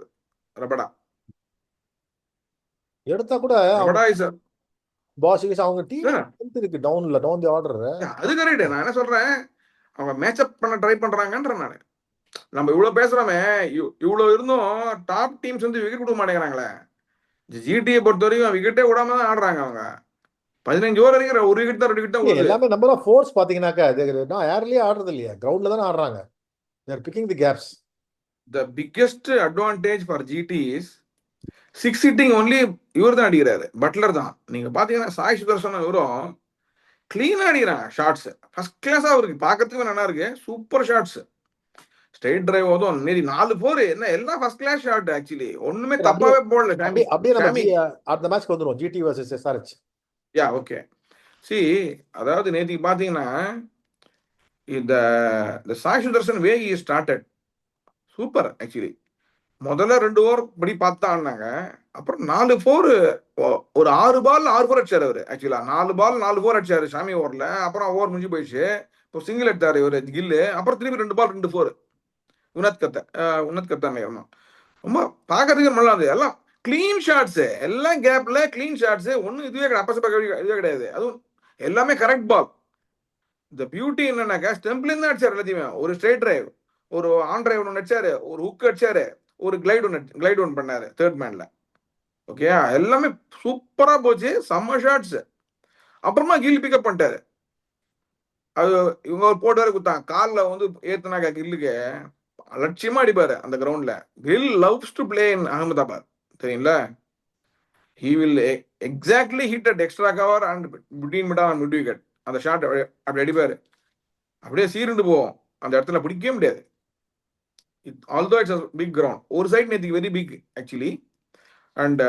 ரபடா. எடுத்தா கூட அவங்க டீம் இருக்கு டவுன்ல டவுன் தி ஆர்டர். அது கரெக்ட். நான் என்ன சொல்றேன், அவங்க மேட்ச் அப் பண்ண ட்ரை பண்றாங்கன்ற. நான் நம்ம இவ்வளவு பேசுறோமே, இவ்வளவு இருந்தும் டாப் டீம்ஸ் வந்து விக்கெட் கொடுக்க மாட்டேங்கிறாங்களே. ஜிடியை பொறுத்த வரைக்கும் விக்கெட்டே விடாம தான் ஆடுறாங்க. அவங்க 15 ஓவர் வரைக்கும் ஒரு விக்கெட் தான் 2 விக்கெட் தான். எல்லாமே நம்பர் ஆஃப் ஃபோர்ஸ் பாத்தீங்கன்னாக்கா ஏர்லயே ஆடுறது இல்லையா, கிரவுண்ட்ல தான் ஆடுறாங்க. they are picking the gaps. The biggest advantage for GT is 6 hitting only. இவர் தான் அடிக்கிறாரு, பட்லர் தான். நீங்க பாத்தீங்கன்னா சாய் சுதர்சன் இவரும் கிளீனா அடிக்கிறாங்க ஷாட்ஸ். ஃபர்ஸ்ட் கிளாஸா இருக்கு, பாக்கிறதுக்கு நல்லா இருக்கு. சூப்பர் ஷாட்ஸ், ஸ்ட்ரைட் டிரைவ் ஓதும். நேரி 4-4 என்ன எல்லாம் ஃபர்ஸ்ட் கிளாஸ் ஷாட் ஆக்சுவலி. ஒண்ணுமே தப்பாவே போடல. அப்படியே நம்ம அடுத்த மேட்ச்க்கு வந்துரும், GT vs SRH. Yeah okay. see அதாவது நேத்தி பாத்தீங்கன்னா இந்த சாய் சுதர்சன் வே he started சூப்பர் ஆக்சுவலி. முதல்ல 2 ஓவர் படி பார்த்தா ஆடினாங்க. அப்புறம் 4-4 ஒரு 6 பால் 6 4 அடிச்சாரு அவரு. ஆக்சுவலா 4 பால் 4 4 அடிச்சாரு சாமி ஓவர்ல. அப்புறம் ஓவர் முடிஞ்சு போயிடுச்சு. இப்போ சிங்கிள் எடுத்தாரு இவரு கில்லு. அப்புறம் திருப்பி 2 பால் 2 4 உன்னத் கத்தா ரொம்ப பாக்கிறதுக்கு நல்லா இருந்தது. எல்லாம் கிளீன் ஷாட்ஸ், எல்லாம் கேப்ல கிளீன் ஷாட்ஸ். ஒன்னும் இதுவே இதுவே கிடையாது. அதுவும் எல்லாமே கரெக்ட் பால். இந்த பியூட்டி என்னன்னாக்கா ஸ்டெம்ப்ல இருந்து அடிச்சாரு எல்லாத்தையுமே. ஒரு ஸ்ட்ரைட் டிரைவ், ஒரு ஆன் டிரைவ் ஒன்று அடிச்சாரு, ஒரு ஹுக் அடிச்சாரு, ஒரு கிளைட் ஒன்று பண்ணாரு தேர்ட் மேன்ல. ஓகே, எல்லாமே சூப்பரா போச்சு, செம்ம ஷாட்ஸ். அப்புறமா கில் பிக்கப் பண்ணிட்டாரு. அது இவங்க ஒரு போட்டு வேற குத்தாங்க, காலில் வந்து ஏத்துனாக்க கில்லுக்கு லட்சியமா அடிப்பாரு அந்த கிரவுண்ட்ல. Gill loves to play in Ahmedabad, தெரியுங்களா? He will exactly hit at extra cover and between mid and mid wicket. அந்த ஷாட் அப்படி அடிப்பாரு, அப்படியே சீருண்டு போவோம், அந்த இடத்துல பிடிக்கவே முடியாது. ஆல்தோ இட்ஸ் பிக் கிரவுண்ட், ஒரு சைட் நேற்றுக்கு very big actually. And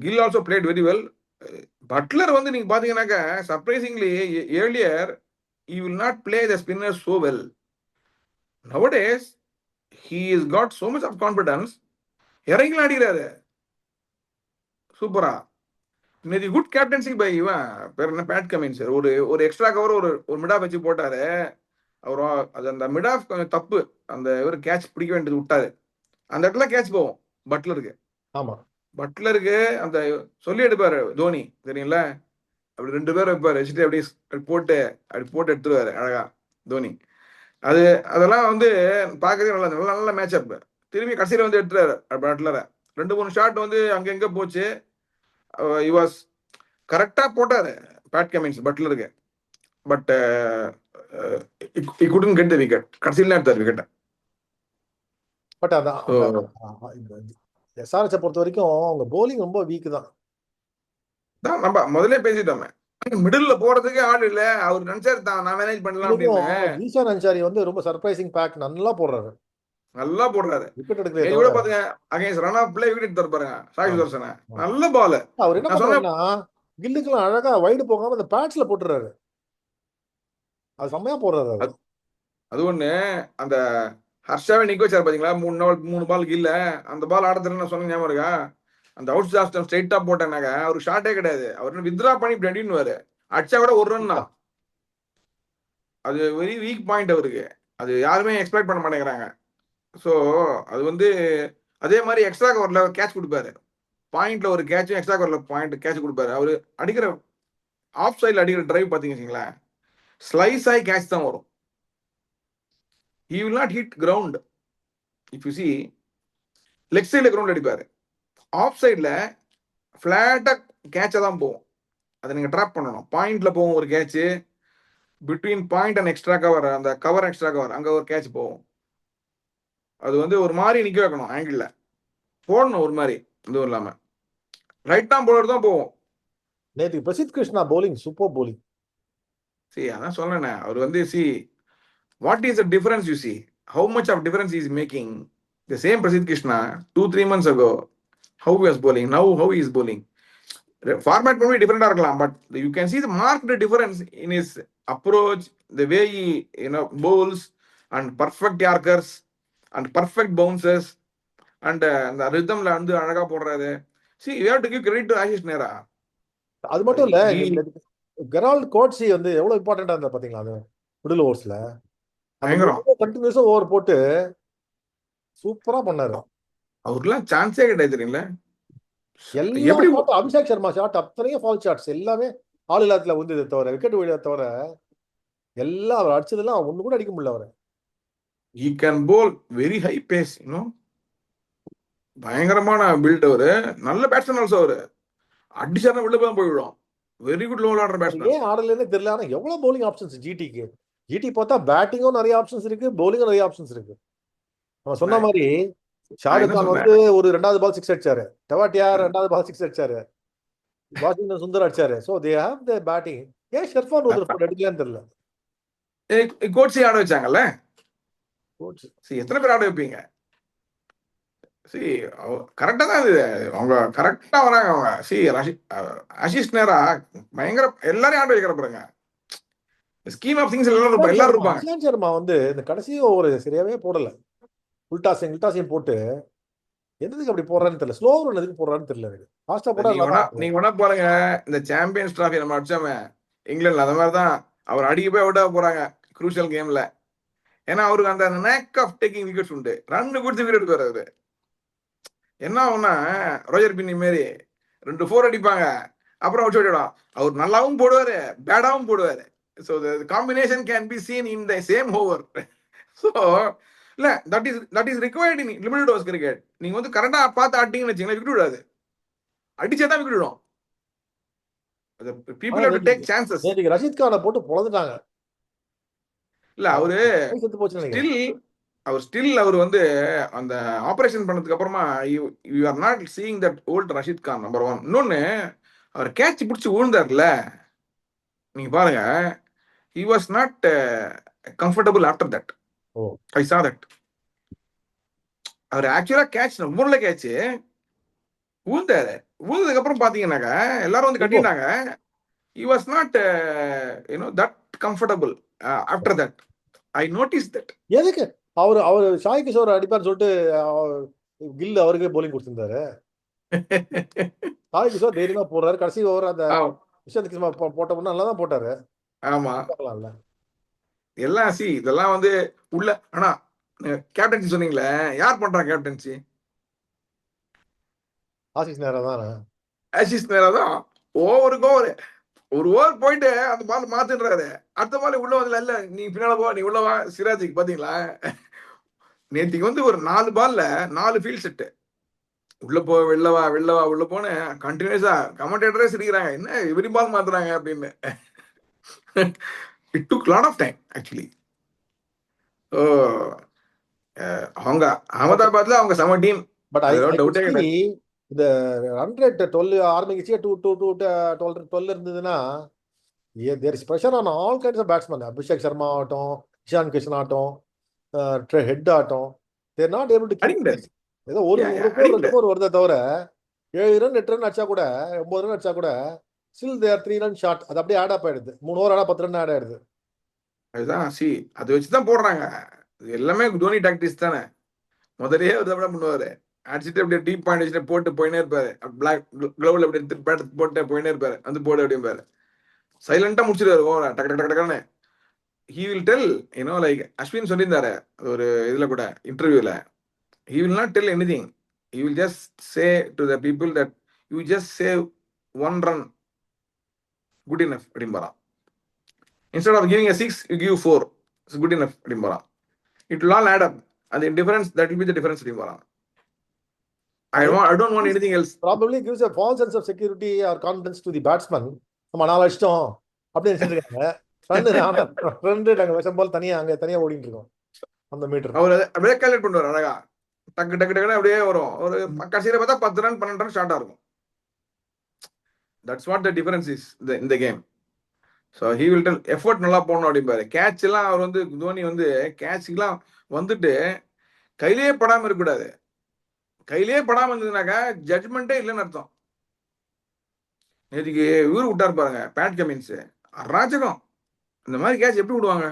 Gill also played very well. Buttler வந்து நீங்க பாத்தீங்கன்னாக்க surprisingly earlier he will not play the spinners so well. Nowadays he has got so much of confidence, இறங்கி அடிக்கிறாரு சூப்பரா. இன்னைக்கு good captaincy by இவன் பேர் என்ன, பேட் கமின்ஸ். ஒரு ஒரு எக்ஸ்ட்ரா கவர் ஒரு ஒரு மிட் ஆஃப் வச்சு போட்டாரு அவர். அது அந்த மிட் ஆஃப் கொஞ்சம் தப்பு, அந்த இவர் கேட்ச் பிடிக்க வேண்டியது விட்டாரு, அந்த இடத்துல கேட்ச் போவோம் பட்லருக்கு. ஆமா, பட்லருக்கு அந்த சொல்லி எடுப்பாரு தோனி, தெரியுங்களா? அப்படி 2 பேரும் வைப்பாரு, வச்சுட்டு அப்படியே போட்டு அப்படி போட்டு எடுத்துருவாரு அழகா தோனி. அது அதெல்லாம் வந்து பார்க்கறதே நல்லா நல்ல நல்ல மேட்ச் அப். திரும்பி கடைசியில் வந்து எடுத்துறாரு பட்லரை. 2-3 ஷாட் வந்து அங்கங்க போச்சு. வாஸ் கரெக்டா போட்டாரு பேட் கமின்ஸ் பட்லருக்கு. But couldn't get the wicket, கடைசியில் எடுத்தார் விக்கெட்டை. பட் அதான் எஸ்ஆர்எச்சை பொறுத்த வரைக்கும் அவங்க போலிங் ரொம்ப வீக் தான். நம்ம முதல்ல பேசிட்டோமே, மிடில் போறதுக்கு ஆள் இல்ல, அவர் நினைச்சாரு தான் நான் மேனேஜ் பண்ணலாம் அப்படின்னு. ஜீஷான் அன்சாரி வந்து ரொம்ப சர்ப்ரைசிங் பேக் நல்லா போடுறாரு, நல்லா போடுறாரு. விக்கெட் எடுக்கிறதே கூட தவிர பாத்துங்க against run of play wicket எடுத்து பாருங்க சாய் சுதர்சன, நல்ல பால். அவர் என்ன நான் சொன்னேன் பண்றாருன்னா கில்லுக்கெல்லாம் அழகா வைடு போகாம அந்த பேட்ஸ்ல போட்டுறாரு, அது செம்மையா போடுறாரு அவர். அது ஒண்ணு. அந்த ஹர்ஷாவை நிக்க வச்சாரு பாத்தீங்களா, 3 பால் இல்ல, அந்த பால் ஆடத்துல நான் சொன்ன ஞாபகம் இருக்கா? அந்த அவுட் ஜாஸ்டம் ஸ்ட்ரைட்டா போட்டேனாக்க அவருக்கு ஷாட்டே கிடையாது, அவர் வித்ரா பண்ணி இப்படி அடின்னு அடிச்சா கூட ஒரு ரன் தான். அது வெரி வீக் பாயிண்ட் அவருக்கு, அது யாருமே எக்ஸ்பெக்ட் பண்ண மாட்டேங்கிறாங்க. ஸோ அது வந்து அதே மாதிரி எக்ஸ்ட்ரா கவர்ல கேட்ச் கொடுப்பாரு, பாயிண்ட்ல ஒரு கேட்சும் எக்ஸ்ட்ரா கவர்ல பாயிண்ட் கேட்ச் கொடுப்பாரு. அவரு அடிக்கிற ஆஃப் சைட்ல அடிக்கிற டிரைவ் பாத்தீங்கன்னா ஸ்லைஸ் ஆகி கேட்ச் தான் வரும். he will not hit ground. if you see leg சைட்ல கிரவுண்ட் அடிப்பாரு, ஆஃப் சைட்ல ஃபிளாட்டா கேட்சா தான் போகும். அதை நீங்க ட்ராப் பண்ணணும். பாயிண்ட்ல போகும் ஒரு catch, between point and extra cover, அந்த கவர் எக்ஸ்ட்ரா கவர் அங்க ஒரு கேட்ச் போகும். அது வந்து ஒரு மாதிரி நிக்க வைக்கணும், ஆங்கிள் போடணும் ஒரு மாதிரி, இதுவும் இல்லாம ரைட் ஆம் போலர் தான் போவோம். நேற்று Prasidh Krishna bowling super bowling. அதான் சொன்னேன், அவர் வந்து what is the difference you see? How much of difference he is making? The same Prasidh Krishna 2-3 months ago, how he was bowling, now how he is bowling. Format may be different இருக்கலாம், but you can see the marked difference in his approach, the way he bowls, and perfect yorkers and perfect bounces, and the rhythmல வந்து அழகா போடுறாரு. See, you have to give credit to Ashish Nehra. அது மட்டும் இல்ல, Geralt Coetzee வந்து எவ்வளவு இம்பார்ட்டன்டா இருந்தா பாத்தீங்களா அது மிடில் ஓவர்ஸ்ல, கண்டினியூஸா ஓவர் போட்டு சூப்பரா பண்ணாரு. அவருக்குலாம் சான்ஸே கிடையாது தெரியுங்களா? எப்படி அபிஷேக் சர்மா ஷாட் அத்தனையும் ஃபால் ஷாட்ஸ் எல்லாமே ஆள் இல்லாததுல வந்து தவிர விக்கெட் விட தவிர எல்லாம் அவர் அடிச்சதெல்லாம் ஒண்ணு கூட அடிக்க முடியல அவரை. he can bowl very high pace, பயங்கரமான பில்ட். அவரு நல்ல பேட்ஸ்மேன் ஆல்சோ. அவரு அடிச்சாருன்னா வெளில தான் போய்விடும். Very good low order batsman. ஏன் ஆடலன்னு தெரியல, ஆனா எவ்வளவு பவுலிங் ஆப்ஷன்ஸ் ஜிடிக்கு. ஜிடி பார்த்தா பேட்டிங்கும் நிறைய ஆப்ஷன்ஸ் இருக்கு, பவுலிங்கும் நிறைய ஆப்ஷன்ஸ் இருக்கு. நம்ம சொன்ன மாதிரி ஷாருக் கான் வந்து ஒரு 2வது பால் 6 அடிச்சாரு, டவாட்டியார் 2வது பால் 6 அடிச்சாரு, வாஷிங்டன் சுந்தர் அடிச்சாரு. So they have the batting. ஏன் ஷெர்ஃபான் ஒரு அடிக்கலான்னு தெரியல. கோட்ஸி ஆட வச்சாங்கல்ல, எத்தனை பேர் ஆட வைப்பீங்க? கரெக்டா தான் இது, அவங்க கரெக்டா வராங்க. அவங்க ஆஷிஷ் நேரா பயங்கர எல்லாரையும் ஆட வைக்கிற பாருங்க. ஸ்கீம் ஆஃப் திங்ஸ் எல்லாரும் இருப்பாங்க. இஷாந்த் சர்மா வந்து இந்த கடைசி ஒரு சரியாவே போடல, உல்டாசிங் போட்டு எதுக்கு அப்படி போடுறான்னு தெரியல. ஸ்லோ ரன் எதுக்கு போடுறான்னு தெரியல எனக்கு. ஃபாஸ்டா போடா. நீங்க வேணா பாருங்க, இந்த சாம்பியன்ஸ் டிராஃபி நம்ம அடிச்சோமே இங்கிலாந்துல, அந்த மாதிரி தான் அவர் அடிக்க போய் அவுட் ஆக போறாங்க குரூஷியல் கேம்ல. ஏன்னா அவருக்கு அந்த நேக் ஆஃப் டேக்கிங் விக்கெட்ஸ் உண்டு. ரன் கொடுத்து விக்கெட் எடுப்பாரு அவரு. என்ன ஆகும்னா ரோஜர் பின்னி மாரி 2 4 அடிப்பாங்க, அப்புறம் அவுட் விடுவான். அவர் நல்லாவும் போடுவாரு, பேடாவும் போடுவாரு. So the combination can be seen in the same over. So இல்ல that is required in limited overs cricket. நீங்க வந்து கரெக்டா பார்த்து ஆட்டிங்கன்னு வச்சீங்கன்னா விக்கெட் விடாது, அடிச்சா தான் விக்கெட் விடும். ஆனா people have to take chances. நேற்றுக்கு ரஷீத் கானை போட்டு பொழந்துட்டாங்க. இல்ல அவரு செத்து போச்சுன்னு நினைக்கிறேன். அவர் வந்து அந்த ஆபரேஷன் பண்ணதுக்கு அப்புறமா you are not seeing that old Rashid Khan number 1. இன்னொன்னு அவர் கேட்ச் பிடிச்சி விழுந்தார்ல, நீங்க பாருங்க, he was not comfortable after that. O I saw that. அவர் ஆக்சுவலா கேட்ச் முரல கேட்ச் விழுந்தாரு. விழுந்ததுக்கு அப்புறம் பாத்தீங்கன்னாக்கா எல்லாரும் வந்து கட்டிட்டாங்க. he was not that comfortable after that. I noticed that. எதுக்கு அவர் ஷாய் கிஷோர் அடிப்பார் சொல்லிட்டு கில் அவருக்கே போலிங் கொடுத்திருந்தாரு. ஷாய் கிஷோர் தைரியமா போடுறாரு. கடைசி ஓவர் அந்த விஷயத்துக்கு போட்ட நல்லா தான் போட்டாரு. ஆமா, எல்லாம் இதெல்லாம் வந்து உள்ள. ஆனா கேப்டன்சி சொன்னீங்களே, யார் பண்றா கேப்டன்சி? ஆசிஸ் நேரா தானே. ஆசிஸ் நேரா தான். ஓவருக்கு ஓவர், ஒரு ஓவர் போயிட்டு அந்த பால் மாத்துன்றாரு, அடுத்த பால் உள்ள வந்து இல்ல நீ பின்னால போ, நீ உள்ள வா. சிராஜுக்கு பாத்தீங்களா, நேற்றுக்கு வந்து ஒரு 4 பால்ல 4 ஃபீல்ட் செட்டு. உள்ள போ, வெளில வா, வெளில வா, உள்ள போன கண்டினியூஸா கமெண்டேட்டரே சிரிக்கிறாங்க, என்ன எவ்ரி பால் மாத்துறாங்க அப்படின்னு. It took lot of time actually. அவங்க அகமதாபாத்ல அவங்க செம டீம். பட் இந்த ரன் ரேட் 12 ஆரம்பிச்சு 12 இருந்ததுன்னா there is pressure on all kinds of batsman. Abhishek Sharma ஆகட்டும், இஷான் கிஷன் ஆகட்டும், ஹெட் ஆகட்டும், they're not able to keep. ஏதோ ஒரு 2 ஸ்கோர் வருதே தவிர 7 ரன் 8 ரன் அடிச்சா கூட 9 ரன் அடிச்சா கூட ஸ்டில் தேர் 3 ரன் ஷார்ட். அது அப்படியே ஆட் அப் ஆயிடுது. 3 ஓவர் ஆடா 10 ரன் ஆட் ஆயிடுது. அதுதான் அதை வச்சுதான் போடுறாங்க. எல்லாமே தோனி டாக்டிக்ஸ் தானே. முதலே பண்ணுவாரு, அடிச்சுட்டு அப்படியே டீப் பாயிண்ட் வச்சுட்டு போட்டு போயினே இருப்பாரு. பிளாக் கிளவுல அப்படி எடுத்து போட்டு போயினே இருப்பாரு. வந்து போடு அப்படிம்பாரு. சைலண்டா முடிச்சிருவாரு ஓவரா டக்கு டக்கு டக்குன்னு. he will tell, like Ashwin சொல்லியிருந்தாரு ஒரு இதுல கூட இன்டர்வியூல, he will not tell anything. He will just say to the people that you just save 1 run, good enough அப்படிம்பாராம். Instead of giving a 6, you give 4, it's good enough அப்படிம்பாராம். It will all add up, and the difference, that will be the difference அப்படிம்பாராம். I don't want anything else. Probably gives a false sense of security or confidence to the batsman. நம்ம 4 அடிச்சிட்டோம் அப்படின்னு நினைச்சிருக்காங்க. நாங்க விஷம் போல் தனியா ஓடிட்டு இருக்கோம் அந்த metre. அவர் அப்படியே calculate பண்ணுவார் அழகா, டக்கு டக்கு டக்குன்னு அப்படியே வரும். ஒரு கடைசியில பார்த்தா 10 ரன் 12 ரன் ஷார்ட்டா இருக்கும். That's what the difference is இந்த game. So he will tell effort நல்லா போடணும் அப்படிம்பாரு. கேட்ச் எல்லாம் அவர் வந்து தோனி வந்து கேட்சுக்கெல்லாம் வந்துட்டு கையிலேயே படாம இருக்கக்கூடாது. கையிலேயே படாம இருந்ததுனாக்கா ஜட்மெண்டே இல்லைன்னு அர்த்தம். நேற்றுக்கு இவரு விட்டார் பாருங்க, பேட் கமின்ஸ், அராஜகம். இந்த மாதிரி கேட்ச் எப்படி விடுவாங்க?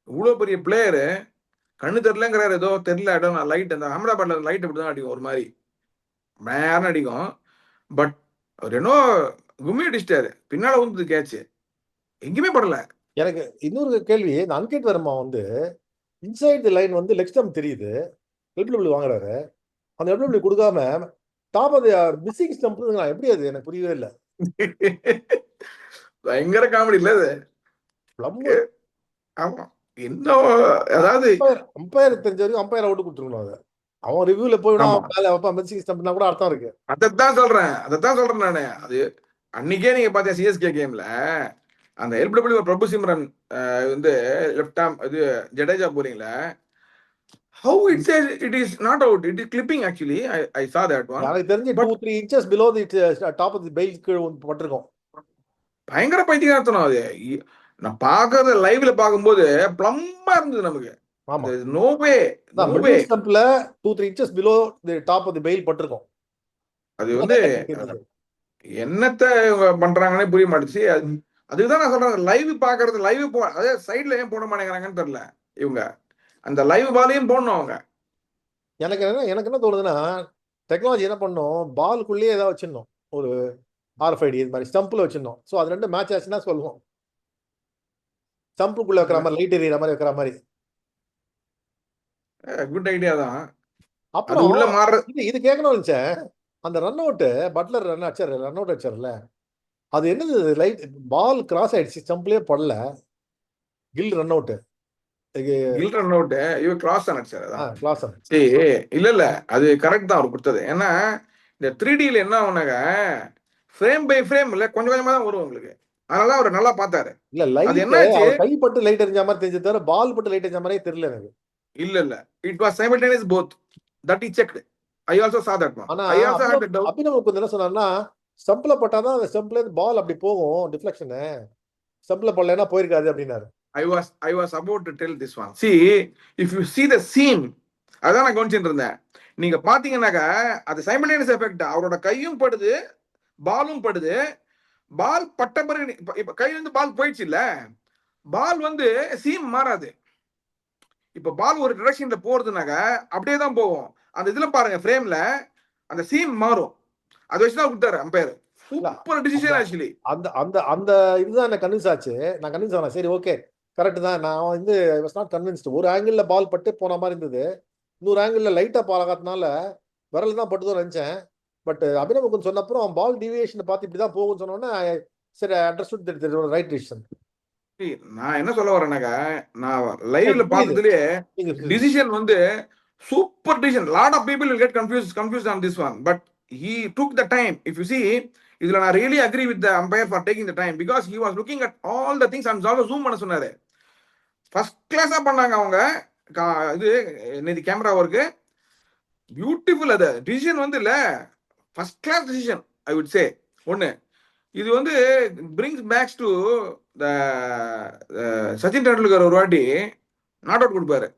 இவ்வளவு பெரிய பிளேயரு கண்ணு தெரியலங்கிறாரு, ஏதோ தெரியல லைட், அந்த அகமதாபாத்ல லைட் அப்படிதான் அடிக்கும், ஒரு மாதிரி மேரம் அடிக்கும். பட் அவர் என்ன கும்மி அடிச்சிட்டாரு, பின்னால வந்து கேட்ச் எங்கேயுமே படல. எனக்கு இன்னொரு கேள்வி, இந்த அன்கிட் வர்மா வந்து இன்சைட் தி லைன் வந்து லெக் ஸ்டம்ப் தெரியுது, எல்பிடபிள்யூ வாங்குறாரு, அந்த எல்பிடபிள்யூ கொடுக்காம top of the missing stump, எப்படி அது எனக்கு புரியவே இல்லை. பயங்கர காமெடி இல்ல அது. ஆமா, இன்னும் அதாவது அம்பையர் தெரிஞ்ச வரைக்கும் அம்பையர் அவுட் கொடுத்துருக்கணும். அதை அவன் ரிவ்யூல போய் மிஸ்ஸிங் ஸ்டம்ப்னா கூட அர்த்தம் இருக்கு. அதைத்தான் சொல்றேன் நானு. அது அன்னைக்கே நீங்க பாத்தீங்க சிஎஸ்கே கேம்ல அந்த எல்பிடபிள்யூ பிரபு சிம்ரன் வந்து லெஃப்ட் ஆர்ம் இது ஜடேஜா போறீங்களா, how it says it is not out, it is clipping actually. I saw that one. எனக்கு தெரிஞ்சு 2-3 inches below the top of the bail கீழ பட்டிருக்கும். பயங்கர பைத்தியக்காரத்தனம் அது. நான் பாக்குறது லைவ்ல பாக்கும்போது ப்ளம்பா இருந்தது நமக்கு. ஆமா, no way ஸ்டம்ப்ல 2-3 inches below the top of the bail பட்டிருக்கும். அது வந்து என்னத்த பண்றாங்கன்னே புரிய மாட்டுச்சு. அதுதான் நான் சொல்றேன், லைவ் பாக்குறது, லைவ் அதே சைட்ல ஏன் போட மாட்டேங்கிறாங்கன்னு தெரியல இவங்க. அந்த லைவ் பாலையும் போடணும் அவங்க. எனக்கு என்ன தோணுதுன்னா, டெக்னாலஜி என்ன பண்ணும், பாலுக்குள்ளேயே ஏதாவது வச்சிடணும், ஒரு RFID இது மாதிரி ஸ்டம்ப்ல வச்சிடணும். ஸோ அது 2 மேட்ச் ஆச்சுன்னா சொல்லுவோம், ஸ்டம்ப்புக்குள்ள வைக்கிற மாதிரி, லைட் எறிகிற மாதிரி வைக்கிற மாதிரி. குட் ஐடியா தான். அப்புறம் உள்ள மாறுறது இது கேட்கணும் நினைச்சேன். அந்த run out Buttler run out அடிச்சார்ல, அது என்னது, லைட் பால் கிராஸ் ஆயிடுச்சு, ஸ்டம்ப்லயே படல, Gill run out. Gill run out இவர் கிராஸ் தான் அடிச்சாரு. அதான் கிளாஸ் சரி. இல்ல அது கரெக்ட் தான் அவர் கொடுத்தது. ஏன்னா இந்த 3Dல என்ன ஆகுனாக்க ஃப்ரேம் பை ஃப்ரேம் இல்ல கொஞ்சம் கொஞ்சமா தான் வரும் உங்களுக்கு. அதனால அவர் நல்லா பார்த்தாரு. இல்ல அது லைட் என்னாச்சு? அவர் கை பட்டு லைட் எரிஞ்ச மாதிரி தெரிஞ்சு தவிர பால் பட்டு லைட் எரிஞ்ச மாதிரியே தெரியல எனக்கு. இல்ல it was simultaneous both. That he checked. I also saw that one. ஆனா I also had the doubt. Abhinav கொஞ்சம் என்ன சொன்னார்னா, ஸ்டம்ப்ல பட்டாதான் அந்த ஸ்டம்ப்ல இருந்து பால் அப்படி போகும், டிஃப்ளெக்ஷனு. ஸ்டம்ப்ல போடலைன்னா போயிருக்காது அப்படின்னாரு. I was about to tell this one. See, if you see the scene, அதான் நான் கவனிச்சுட்டு இருந்தேன். நீங்க பாத்தீங்கன்னாக்கா அது சைமல்டேனியஸ் எஃபெக்ட். அவரோட கையும் படுது, பாலும் படுது. பால் பட்ட பிறகு இப்ப கையில இருந்து பால் போயிடுச்சு இல்ல, பால் வந்து சீம் மாறாது. இப்ப பால் ஒரு டிரெக்ஷன்ல போறதுனாக்கா அப்படியே தான் போகும். அந்த இதுல பாருங்க ஃப்ரேம்ல அந்த சீம் மாறும். அதை வச்சுதான் கொடுத்தாரு அம்பையர். Super decision actually. அந்த அந்த அந்த இதுதான் எனக்கு கன்வின்ஸ் ஆச்சு. நான் கன்வின்ஸ் ஆனேன், சரி ஓகே கரெக்ட் தான். நான் வந்து ஐ வாஸ் நாட் கன்வின்ஸ்டு. ஒரு ஆங்கிள் பால் பட்டு போன மாதிரி இருந்தது, இன்னொரு ஆங்கிள் லைட்டா பாலாகாதனால விரல் தான் பட்டுதோ நினைச்சேன். பட் அபினவ் சொன்னப்புறம் பால் டிவியேஷன் பார்த்து இப்படிதான் போகும்னு சொன்னோன்னே சரி அண்டர்ஸ்டுட் ரைட் டிசிஷன். நான் என்ன சொல்ல வரேனாக்கா, நான் லைவ்ல பார்த்ததுலயே டிசிஷன் வந்து super decision. Lot of people will get confused on this one, but he took the time. If you see, இதுல நான் really agree with the umpire for taking the time because he was looking at all the things and also zoom பண்ண சொன்னாரு. First கிளாஸா பண்ணாங்க அவங்க. இது நேதி camera work beautiful. அது டிசிஷன் வந்து இல்ல first class decision I would say. ஒன்னு இது வந்து brings back to the Sachin Tendulkar ஒரு வாட்டி நாட் அவுட் கொடுப்பாரு,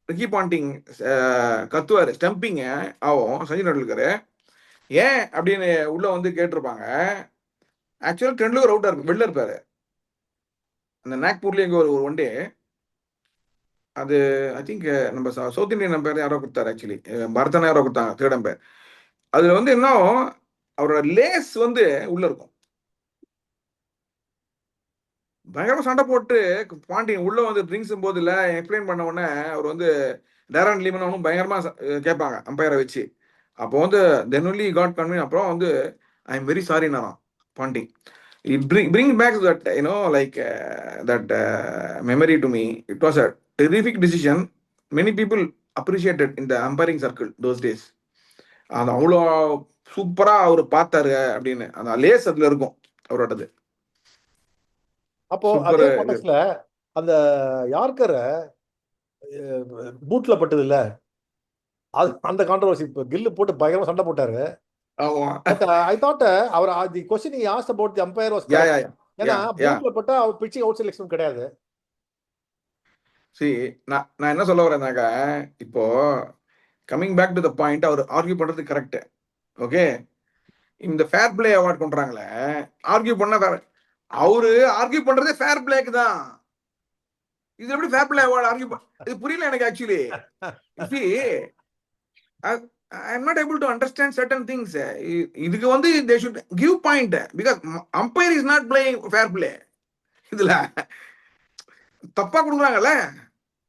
ரிக்கி பாண்டிங் கத்துவாரு, ஸ்டம்பிங் ஆகும் சச்சின் டெண்டுல்கர். ஏன் அப்படின்னு உள்ள வந்து கேட்டிருப்பாங்க. ஆக்சுவலா டெண்டுல்கர் அவுட்டா இருக்கு, வெளில இருப்பாரு. அந்த நாக்பூர்லயே எங்க ஒரு ஒன் டே அது ஐ திங்க் நம்ம சவுத் இந்தியன் பேர் யாரோ கொடுத்தாரு, ஆக்சுவலி பரதன் யாரோ கொடுத்தாங்க, தேர்ட் பேர். அதுல வந்து இன்னும் அவரோட லேஸ் வந்து உள்ள இருக்கும். பயங்கரமா சண்டை போட்டு பாண்டியன் உள்ள வந்து ட்ரிங்க்ஸ் போது இல்ல எக்ஸ்பிளைன் பண்ண உடனே அவர் வந்து டேரன் லீமன் பயங்கரமா கேட்பாங்க அம்பையரை வச்சு. அப்போ வந்து தென் ஒன்லி காட் கன்வின். அப்புறம் வந்து ஐ எம் வெரி சாரி நான் Pandi. It bring back that like that memory to me. It was a terrific decision. Many people appreciated in the umpiring circle those days. அது அவ்வளோ சூப்பரா அவர் பார்த்தாரு அப்படின்னு அந்த லேஸ் அதுல இருக்கும் அவரோடது. அப்போ அதே கான்டெக்ட்ல அந்த யார்கரை பூட்ல பட்டது இல்ல, அந்த கான்ட்ரோவர்சி கில்லு போட்டு பயங்கரமா சண்டை போட்டாரு. I thought our the question he asked about the umpire was correct. ஏன்னா பூட்ல பட்டா அவர் பிச்சிங் அவுட் சைட் லெக்ஷன் கிடையாது. See, நான் என்ன சொல்ல வரேன்னாக்கா, இப்போ coming back to the point, அவர் ஆர்கியூ பண்றது கரெக்ட். ஓகே, இந்த ஃபேர் பிளே அவார்ட் பண்றாங்களே, ஆர்கியூ பண்ண அவரு ஆர்கியூ பண்றதே ஃபேர் பிளேக்கு தான். இது எப்படி ஃபேர் பிளே அவார்ட் ஆர்கியூ இது புரியல எனக்கு actually. I am not able to understand certain things. இதுக்கு வந்து they should give point because umpire is not playing fair play. இதுல தப்பா கொடுக்குறாங்கல்ல,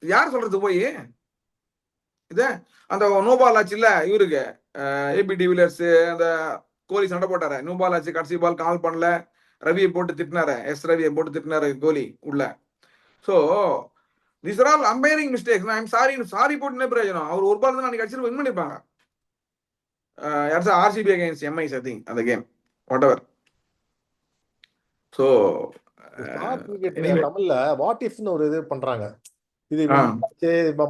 யார் சொல்றது போய் இத? அந்த நோபால் ஆச்சு இல்ல இவருக்கு ஏபி டிவிலியர்ஸ், அந்த கோலி சண்டை போட்டாரு, நோபால் ஆச்சு, கடைசி பால் கால் பண்ணல, ரவியை போட்டு திட்டினாரு, ரவியை போட்டு திட்டினாரு கோலி உள்ள. So these are all umpiring mistakes. I am sorry போட்டு என்ன பிரயோஜனம்? அவர் ஒரு பால் தான் அன்னைக்கு அடிச்சு வின் பண்ணிருப்பாங்க. RCB against MIs, I think, அந்த கேம் whatever. So தமிழ்ல வாட் இஃப்னு ஒரு இது பண்றாங்க. இது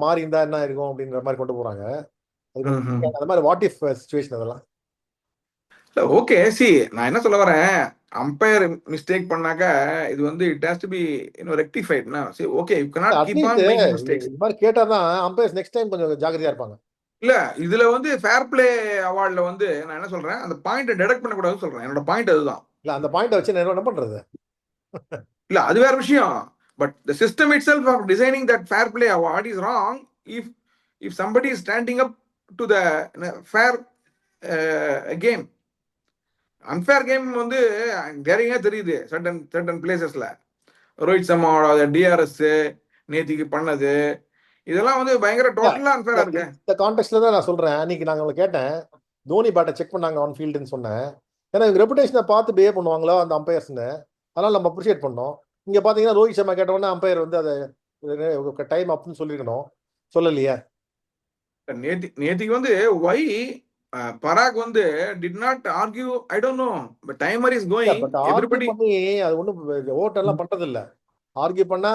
மாறி இருந்தா என்ன இருக்கும் அப்படின்ற மாதிரி கொண்டு போறாங்க. அந்த மாதிரி வாட் இஃப் சிச்சுவேஷன் அதெல்லாம். ஓகே, சி நான் என்ன சொல்ல வரேன், அம்பையர் மிஸ்டேக் பண்ணாக்க இது வந்து இட் ஹஸ் டு பி ரெக்டிஃபைட்னா. சரி okay, you cannot keep on making mistakes. இந்த மாதிரி கேட்டா தான் அம்பையர்ஸ் நெக்ஸ்ட் டைம் கொஞ்சம் ஜாக்கிரதையா இருப்பாங்க. இல்ல இதுல வந்து ஃபேர் பிளே அவார்ட்ல வந்து நான் என்ன சொல்றேன், அந்த பாயிண்ட டிடக்ட் பண்ண கூடாதுன்னு சொல்றேன். என்னோட பாயிண்ட் அதுதான். இல்ல அந்த பாயிண்ட வச்சு என்ன பண்றது? இல்ல அது வேற விஷயம். But the system itself of designing that fair play award is wrong if somebody is standing up to the fair game. Unfair game வந்து கேரிங்கா தெரியுது certain places-ல. ரோஹித் சர்மாவோட டிஆர்எஸ் நேத்திக்கு பண்ணது இதெல்லாம் வந்து பயங்கர டோட்டலா அன்ஃபேரா இருக்கு. இந்த கான்டெக்ட்ல தான் நான் சொல்றேன். அன்னைக்கு நாங்க கேட்டேன், தோனி பேட்டை செக் பண்ணாங்க ஆன் ஃபீல்டுன்னு சொன்னேன். ஏன்னா இவங்க ரெபுடேஷனை பார்த்து பிஹேவ் பண்ணுவாங்களோ அந்த அம்பையர்ஸ்னு, அதனால நம்ம அப்ரிஷியேட் பண்ணோம். இங்க பாத்தீங்கன்னா ரோஹித் சர்மா கேட்டோன்னே அம்பையர் வந்து அதை டைம் அப்னு சொல்லிருக்கணும், சொல்லலையே. நேத்திக்கு வந்து ஒய் பராக் வந்து did not argue. I don't no, but timer is going. But argue everybody பண்ணி அது ஒன்றும் ஓட்டெல்லாம் பண்றது இல்ல. ஆர்கியூ பண்ணா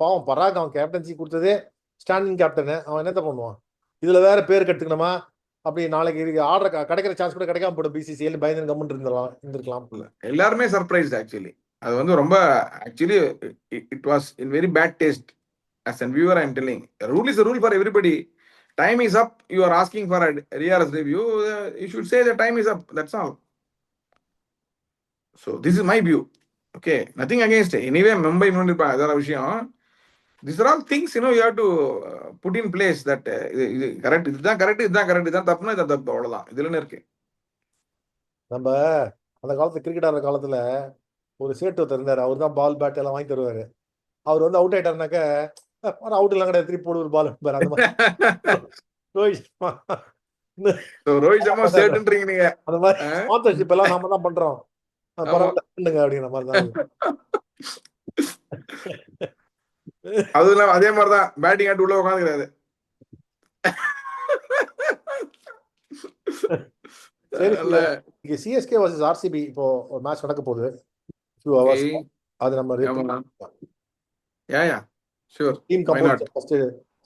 பாவம் பராக், அவன் கேப்டன்சி கொடுத்ததே ஸ்டாண்டிங் கேப்டனு, அவன் என்னத்த பண்ணுவான்? இதுல வேற பேர் கட்டுக்கணுமா? அப்படி நாளைக்கு ஆர்டர் கிடைக்கிற சான்ஸ் கூட கிடைக்காம போடும், பிசிசிஎல் பயந்து கம்முன்னு இருந்திருக்கலாம். எல்லாருமே சர்ப்ரைஸ் ஆக்சுவலி. அது வந்து ரொம்ப actually it was in very bad taste. As a viewer, I am telling. A rule is a rule for everybody. Time is up. You are asking for a RRS review. You should say the time is up. That's all. So this is my view. Okay, nothing against it. Anyway, Mumbai அதர விஷயம். These are all things, you know, you have to put in place that இது correct, இதுதான் correct, இதுதான் correct, இதுதான் தப்புனா இதான் தப்பு, அவ்வளவுதான். இதுல இருக்கு. நம்ம அந்த காலத்துல கிரிக்கெட் ஆடுற காலத்துல ஒரு சேட்டு ஒருத்தர் இருந்தாரு, அவர் தான் பால் பேட் எல்லாம் வாங்கி தருவாரு. அவர் வந்து அவுட் ஆயிட்டாருனாக்க அவுட் எல்லாம் கிடையாது, திருப்பி போடுவார் பால். அந்த மாதிரி ரோஹித் ரோஹித் சர்மா சேட்டுன்றீங்க நீங்க. அந்த மாதிரி ஸ்பான்சர்ஷிப் எல்லாம் நாம தான் பண்றோம், பரவாயில்ல அப்படிங்கிற மாதிரி தான். அதுல அதே மாதிரிதான் பேட்டிங் ஆட்டு உள்ள உட்காந்துக்கிறாரு. சரி, சிஎஸ்கே வர்சஸ் ஆர்சிபி இப்போ ஒரு மேட்ச் நடக்க போகுது, few hours. அது நம்ம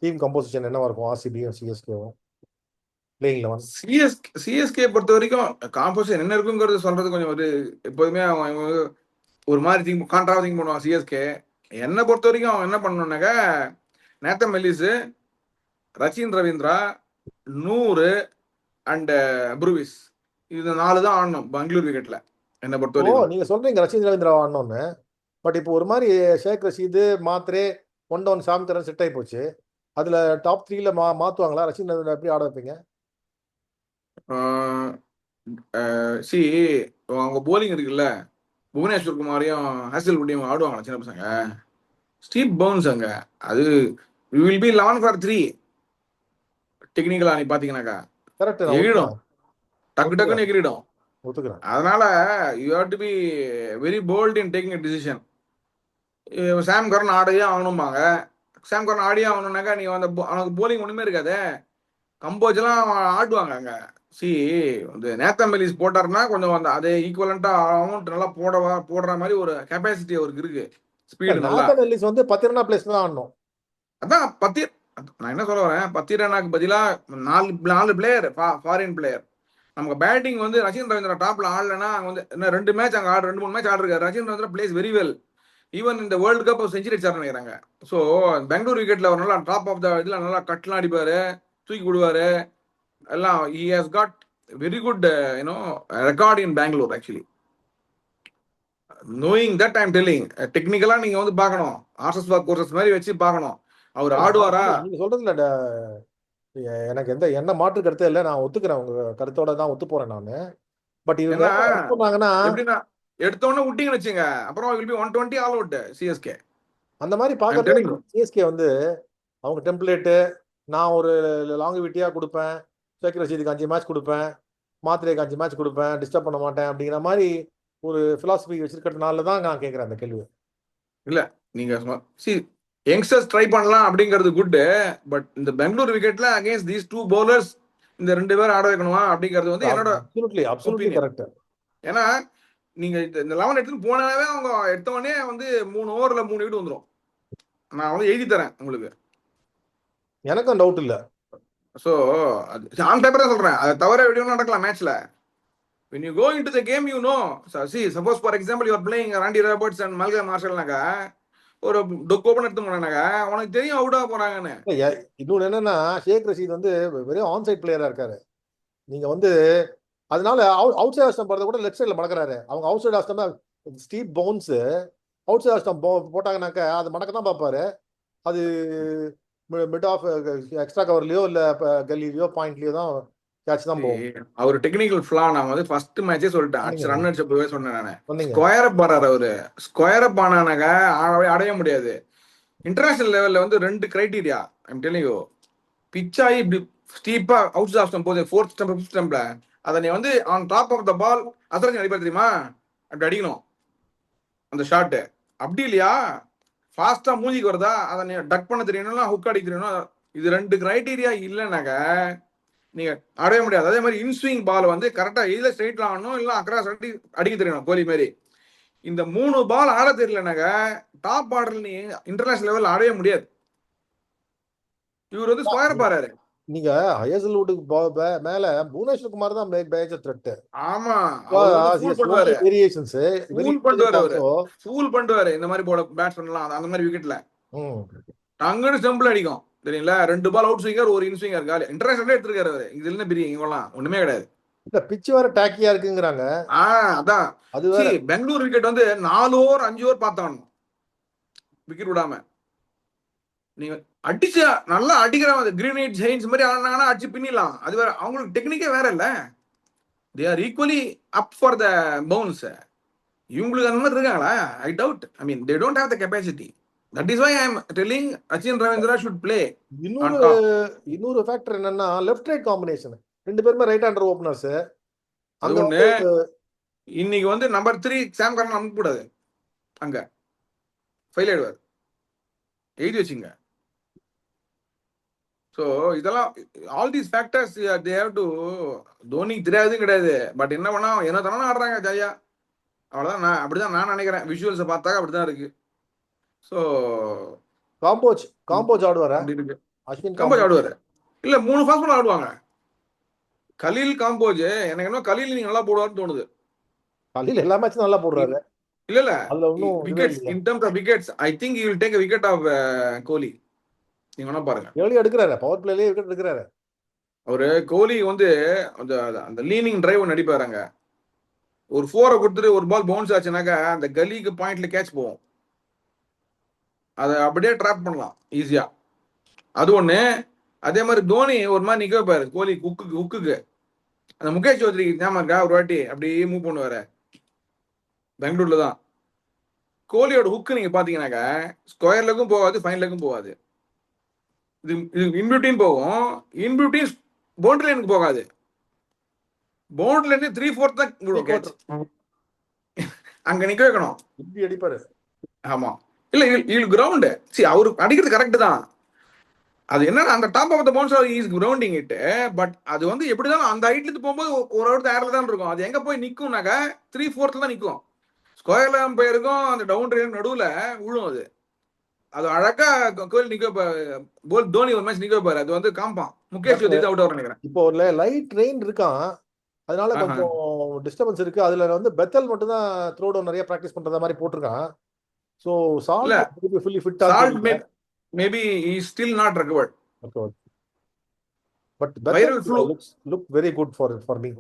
டீம் கம்போசிஷன் என்னவா இருக்கும் ஆர்சிபியும் சிஎஸ்கேவும் பிளேயிங் 11? சிஎஸ்கே பொறுத்த வரைக்கும் காம்போசிஷன் என்ன இருக்குங்கிறது சொல்றது கொஞ்சம் ஒரு எப்போதுமே அவங்க ஒரு மாதிரி கான்ட்ராவா திங்க் பண்ணுவாங்க. சிஎஸ்கே என்னை பொறுத்த வரைக்கும் அவன் என்ன பண்ணணும்னாக்க நேத்தன் மெல்லிஸ், ரச்சின் ரவீந்திரா, நூறு அண்ட் ப்ரூவிஸ், இது 4 தான் ஆடணும் பெங்களூர் விக்கெட்ல என்னை பொறுத்த வரைக்கும். நீங்க சொல்றீங்க ரச்சின் ரவீந்திரா ஆடணும்னு, பட் இப்போ ஒரு மாதிரி ஷேக் ரஷீது, மாத்ரே, ஒன் டவுன் சாம் கரன் செட் ஆகி போச்சு. அதுல டாப் 3ல மாத்துவாங்களா? ரச்சின் ரவீந்திரா எப்படி ஆட வைப்பீங்க? சி அவங்க போலிங் இருக்குல்ல, புவனேஸ்வர் குமாரையும் ஹாசில் குட்டியும் ஆடுவாங்களா சின்ன பசங்க? ஸ்டீவ் பவுன்ஸ் அங்க, அது வில் பி 11 for 3 டெக்னிக்கலா நீ பாத்தீங்கன்னாக்கா எகிடும், டக்கு டக்குன்னு எகிரிடும். அதனால you have to be very bold in taking a decision. Sam Curran ஆடையே ஆகணும்பாங்க. சாம் கரன் ஆடியே ஆகணும்னாக்கா நீ அந்த அவனுக்கு போலிங் ஒண்ணுமே இருக்காது, கம்போஸ் எல்லாம் ஆடுவாங்க அங்க. சி இந்த நேத்தன் மெல்லிஸ் போட்டாருன்னா கொஞ்சம் அந்த அதே ஈக்குவலண்டா அமௌண்ட் நல்லா போடுற மாதிரி ஒரு கெப்பாசிட்டி அவருக்கு இருக்கு. ஸ்பீடு நல்லா. நேத்தன் மெல்லிஸ் வந்து 10 ரன் பிளேஸ் தான் ஆடணும். அதான் நான் என்ன சொல்ல வரேன், 10 ரன்னாக்கு பதிலா 4 பிளேயர், ஃபாரின் பிளேயர். நமக்கு பேட்டிங் வந்து ரச்சின் ரவீந்திரா டாப்ல ஆடலன்னா அங்க வந்து என்ன 2 மேட்ச் அங்க 2-3 மேட்ச் ஆடிருக்காரு. Rachin Ravindra plays very well. Even இந்த வேர்ல்டு கப் செஞ்சுரி அடிச்சாரு நினைக்கிறாங்க. ஸோ பெங்களூர் விக்கெட்ல ஒரு நல்லா டாப் ஆஃப் த இதுல நல்லா கட்லாம் அடிப்பாரு, தூக்கி விடுவாரு எல்லாம். He has got very good record in Bangalore actually. Knowing that I am telling, டெக்னிக்கலா நீங்க வந்து பார்க்கணும், ஆர்எஸ் கோர்சஸ் மாதிரி வச்சு பார்க்கணும் அவர் ஆடுவாரா. நீங்க சொல்றதுல எனக்கு என்ன மாற்று கருத்தே இல்லை, நான் ஒத்துக்கிறேன், உங்க கருத்தோட தான் ஒத்து போறேன் நானு. பட் இது சொன்னாங்கன்னா எப்படின்னா எடுத்தோடனே விட்டீங்கன்னு வச்சுங்க, அப்புறம் will be 120 all out CSK. அந்த மாதிரி பார்க்கறது சிஎஸ்கே வந்து அவங்க டெம்ப்ளேட்டு, நான் ஒரு லாங்குவிட்டியா கொடுப்பேன், ஷேக் ரஷீதுக்கு 5 மேட்ச் கொடுப்பேன், மாத்ரேக்கு 5 மேட்ச் கொடுப்பேன், டிஸ்டர்ப் பண்ண மாட்டேன் அப்படிங்கிற மாதிரி ஒரு பிலாசபி வச்சிருக்கிறதுனால தான் நான் கேட்கிறேன் அந்த கேள்வி. இல்ல நீங்க யங்ஸ்டர்ஸ் ட்ரை பண்ணலாம் அப்படிங்கிறது குட், பட் இந்த பெங்களூர் விக்கெட்ல அகைன்ஸ்ட் தீஸ் 2 bowlers இந்த 2 பேர் ஆட வைக்கணுமா அப்படிங்கிறது வந்து என்னோட அப்சல்யூட்லி கரெக்ட். ஏன்னா நீங்க இந்த 11 எடுத்துட்டு போனாவே அவங்க எடுத்தவொடனே வந்து 3 ஓவர்ல 3 விக்கெட் வந்துடும். நான் வந்து எழுதி தரேன் உங்களுக்கு, எனக்கும் டவுட் இல்ல. ஸோ ஆன் பேப்பர் தான் சொல்றேன், அதை தவிர எப்படியும் நடக்கலாம் மேட்ச்ல. when you go into the game you know. See, suppose for example you are playing Randy Roberts and Malcolm Marshallனாக்கா ஒரு டொக் ஓபன் எடுத்து போனாங்க, உனக்கு தெரியும் அவுட் ஆக போறாங்கன்னு. இன்னொன்னு என்னன்னா, ஷேக் ரஷீத் வந்து வெறும் ஆன் சைட் பிளேயரா இருக்காரு. நீங்க வந்து அதனால அவுட் சைட் ஆஸ்டம் போறத கூட லெஃப்ட் சைட்ல மடக்கிறாரு. அவங்க outside off stump steep bounce outside off stump போட்டாங்கன்னாக்கா அது மடக்க தான் பார்ப்பாரு. அது மிட் ஆஃப் எக்ஸ்ட்ரா கவர்லயோ இல்ல கல்லிலயோ பாயிண்ட்லயோ தான் கேட்ச் தான் போகும். அவர் டெக்னிக்கல் ஃப்ளா நான் வந்து ஃபர்ஸ்ட் மேட்சே சொல்லிட்டேன், ரன் அடிச்சப்பவே சொன்னேன் நான். ஸ்கொயர் அப் ஆறாரு அவரு, ஸ்கொயர் அப் ஆனானாக்கா அடைய முடியாது. இன்டர்நேஷனல் லெவல்ல வந்து 2 criteria I'm telling you. Pitch ஆகி இப்படி ஸ்டீப்பா அவுட் ஆஃப் போது 4th ஸ்டம்ப் 5th ஸ்டம்ப்ல அதை நீ வந்து ஆன் டாப் ஆஃப் த பால் அசரஞ்சு அடிப்பா தெரியுமா, அப்படி அடிக்கணும் அந்த ஷாட்டு. அப்படி இல்லையா ஃபாஸ்டா மூஞ்சிக்கு வருதா, அதை நீ டக் பண்ண தெரியணும், ஹுக் அடிக்க தெரியணும். இது 2 கிரைட்டீரியா இல்லைனாக்க நீங்க அடைய முடியாது. அதே மாதிரி இன்ஸ்விங் பால் வந்து கரெக்டா இதுல ஸ்ட்ரைட்ல ஆடணும், இல்ல அக்ராஸ் அடிக்க தெரியணும் கோலி மாதிரி. இந்த 3 பால் ஆட தெரியலனாக்க டாப் ஆர்டர் நீ இன்டர்நேஷனல் லெவல் ஆடவே முடியாது. இவர் வந்து ஸ்கொயர் பாரு. நீங்க ஹயசல்வுட்டுக்கு மேல புவனேஸ்வர் குமார் தான் மேஜர் த்ரெட். ஆமா, அவர் வந்து ஃபூல் பண்ணுவாரு. வேரியேஷன்ஸ் ஃபூல் பண்ணுவாரு அவரு. ஃபூல் பண்ணுவாரு இந்த மாதிரி போல பேட்ஸ்மேன்லாம் அந்த மாதிரி விக்கெட்ல. டங்குன்னு ஸ்டம்பிள் அடிக்கும் தெரியுங்களா. 2 பால் அவுட் ஸ்விங்கர், ஒரு இன் ஸ்விங்கர். காலி இன்டர்நேஷனல் எடுத்துருக்காரு அவரு. இதுல இருந்து பெரிய இவங்கலாம் ஒண்ணுமே கிடையாது. இல்ல பிட்ச் வேற டாக்கியா இருக்குங்கறாங்க. அதான் அது வேற. பெங்களூர் விக்கெட் வந்து 4 ஓவர் 5 ஓவர் பார்த்தாங்க விக்கெட் விடாம. நீங்க அடிச்ச நல்லா அடிக்கிறவங்க கிரீனேட் ஜெயின்ஸ் மாதிரி ஆனாங்கன்னா அடிச்சு பின்னிடலாம். அது வேற, அவங்களுக்கு டெக்னிக்கே வேற இல்ல. They are equally up for the bounce. இவங்களுக்கு அந்த மாதிரி இருக்காங்களா? I doubt. I mean they don't have the capacity. That is why I am telling Rachin Ravindra should play. இன்னொரு ஃபேக்டர் என்னன்னா லெஃப்ட் ரைட் காம்பினேஷன். 2 பேருமே ரைட் ஹேண்டர் ஓபனர்ஸ். அது ஒண்ணு. இன்னைக்கு வந்து நம்பர் 3 சாம் கரன் அனுப்ப கூடாது, அங்க ஃபெயில் ஆயிடுவார். எழுதி வச்சுங்க. ஸோ இதெல்லாம் all these factors they have to. தோனிக்கு தெரியாதுன்னு கிடையாது, பட் என்ன பண்ணா என்ன தானே ஆடுறாங்க ஜாலியா. அவ்வளோதான். நான் அப்படிதான் நான் நினைக்கிறேன். விஷுவல்ஸை பார்த்தாக்க அப்படிதான் இருக்கு. ஸோ காம்போஜ் ஆடுவாரா? அப்படி இருக்கு. அஸ்வின் காம்போஜ் ஆடுவாரு. இல்ல 3 ஃபாஸ்ட் பால் ஆடுவாங்க. கலீல் காம்போஜ் எனக்கு என்ன கலீல் நீங்க நல்லா போடுவார்னு தோணுது. கலீல் எல்லா மேட்சும் நல்லா போடுறாரு. இல்ல wickets, in terms of wickets I think he will take a wicket of Kohli. நீங்க வேணா பாருங்க. ஏர்லி எடுக்கறாரு, பவர் பிளேலயே விக்கெட் எடுக்கறாரு. அவரு கோலி வந்து அந்த லீனிங் டிரைவ் ஒன்று அடிப்பாருங்க. ஒரு 4 கொடுத்துட்டு ஒரு பால் பவுன்ஸ் ஆச்சுனாக்கா அந்த கலிக்கு பாயிண்ட்ல கேட்ச் போகும். அதை அப்படியே ட்ராப் பண்ணலாம் ஈஸியா. அது ஒண்ணு. அதே மாதிரி தோனி ஒரு மாதிரி நிக்க வைப்பாரு கோலி ஹுக்குக்கு. அந்த முகேஷ் சௌத்ரி ஞாபகம் இருக்கா? ஒரு வாட்டி அப்படியே மூவ் பண்ணுவாரு பெங்களூர்ல தான். கோலியோட ஹுக்கு நீங்க பாத்தீங்கன்னாக்கா ஸ்கொயர் லெக்கும் போகாது, ஃபைன் லெக்கும் போகாது. இது இன்பியூட்டின் போகும். இன்பியூட்டின் பவுண்டரி லைனுக்கு போகாது. பவுண்டரி லைன் 3/4 தான் விடும் கேட்ச். அங்க நிக்க வைக்கணும். இப்படி அடிப்பாரு. ஆமா. இல்ல இல் கிரவுண்ட். அவரு அடிக்கிறது கரெக்ட் தான். அது என்னன்னா அந்த top of the bouncer is grounding it. But அது வந்து எப்படிதான் அந்த ஹைட்ல இருந்து போகும்போது ஒரு இடத்துல ஏர்ல தான் இருக்கும். அது எங்க போய் நிக்கும்னாக்கா 3/4 தான் நிக்கும். ஸ்கொயர்ல போயிருக்கும், அந்த டவுன் ட்ரெயின் நடுவுல விழும். அது அழகா கோலி நிக்க போல் தோனி ஒரு மேட்ச் நிக்க வைப்பாரு. அது வந்து காம்பான். முகேஷ் சௌத்ரி அவுட் ஆவர் நினைக்கிறேன். இப்போ ஒரு லைட் ரெயின் இருக்கான், அதனால கொஞ்சம் டிஸ்டர்பன்ஸ் இருக்கு. அதுல வந்து பெத்தல் மட்டும் தான் த்ரோ டவுன் நிறைய பிராக்டிஸ் பண்ற மாதிரி போட்டிருக்கான். சோ சால்ட் ஃபுல்லி ஃபிட் ஆகுது. Maybe he is still not recovered. Okay. But viral flu look very good for me.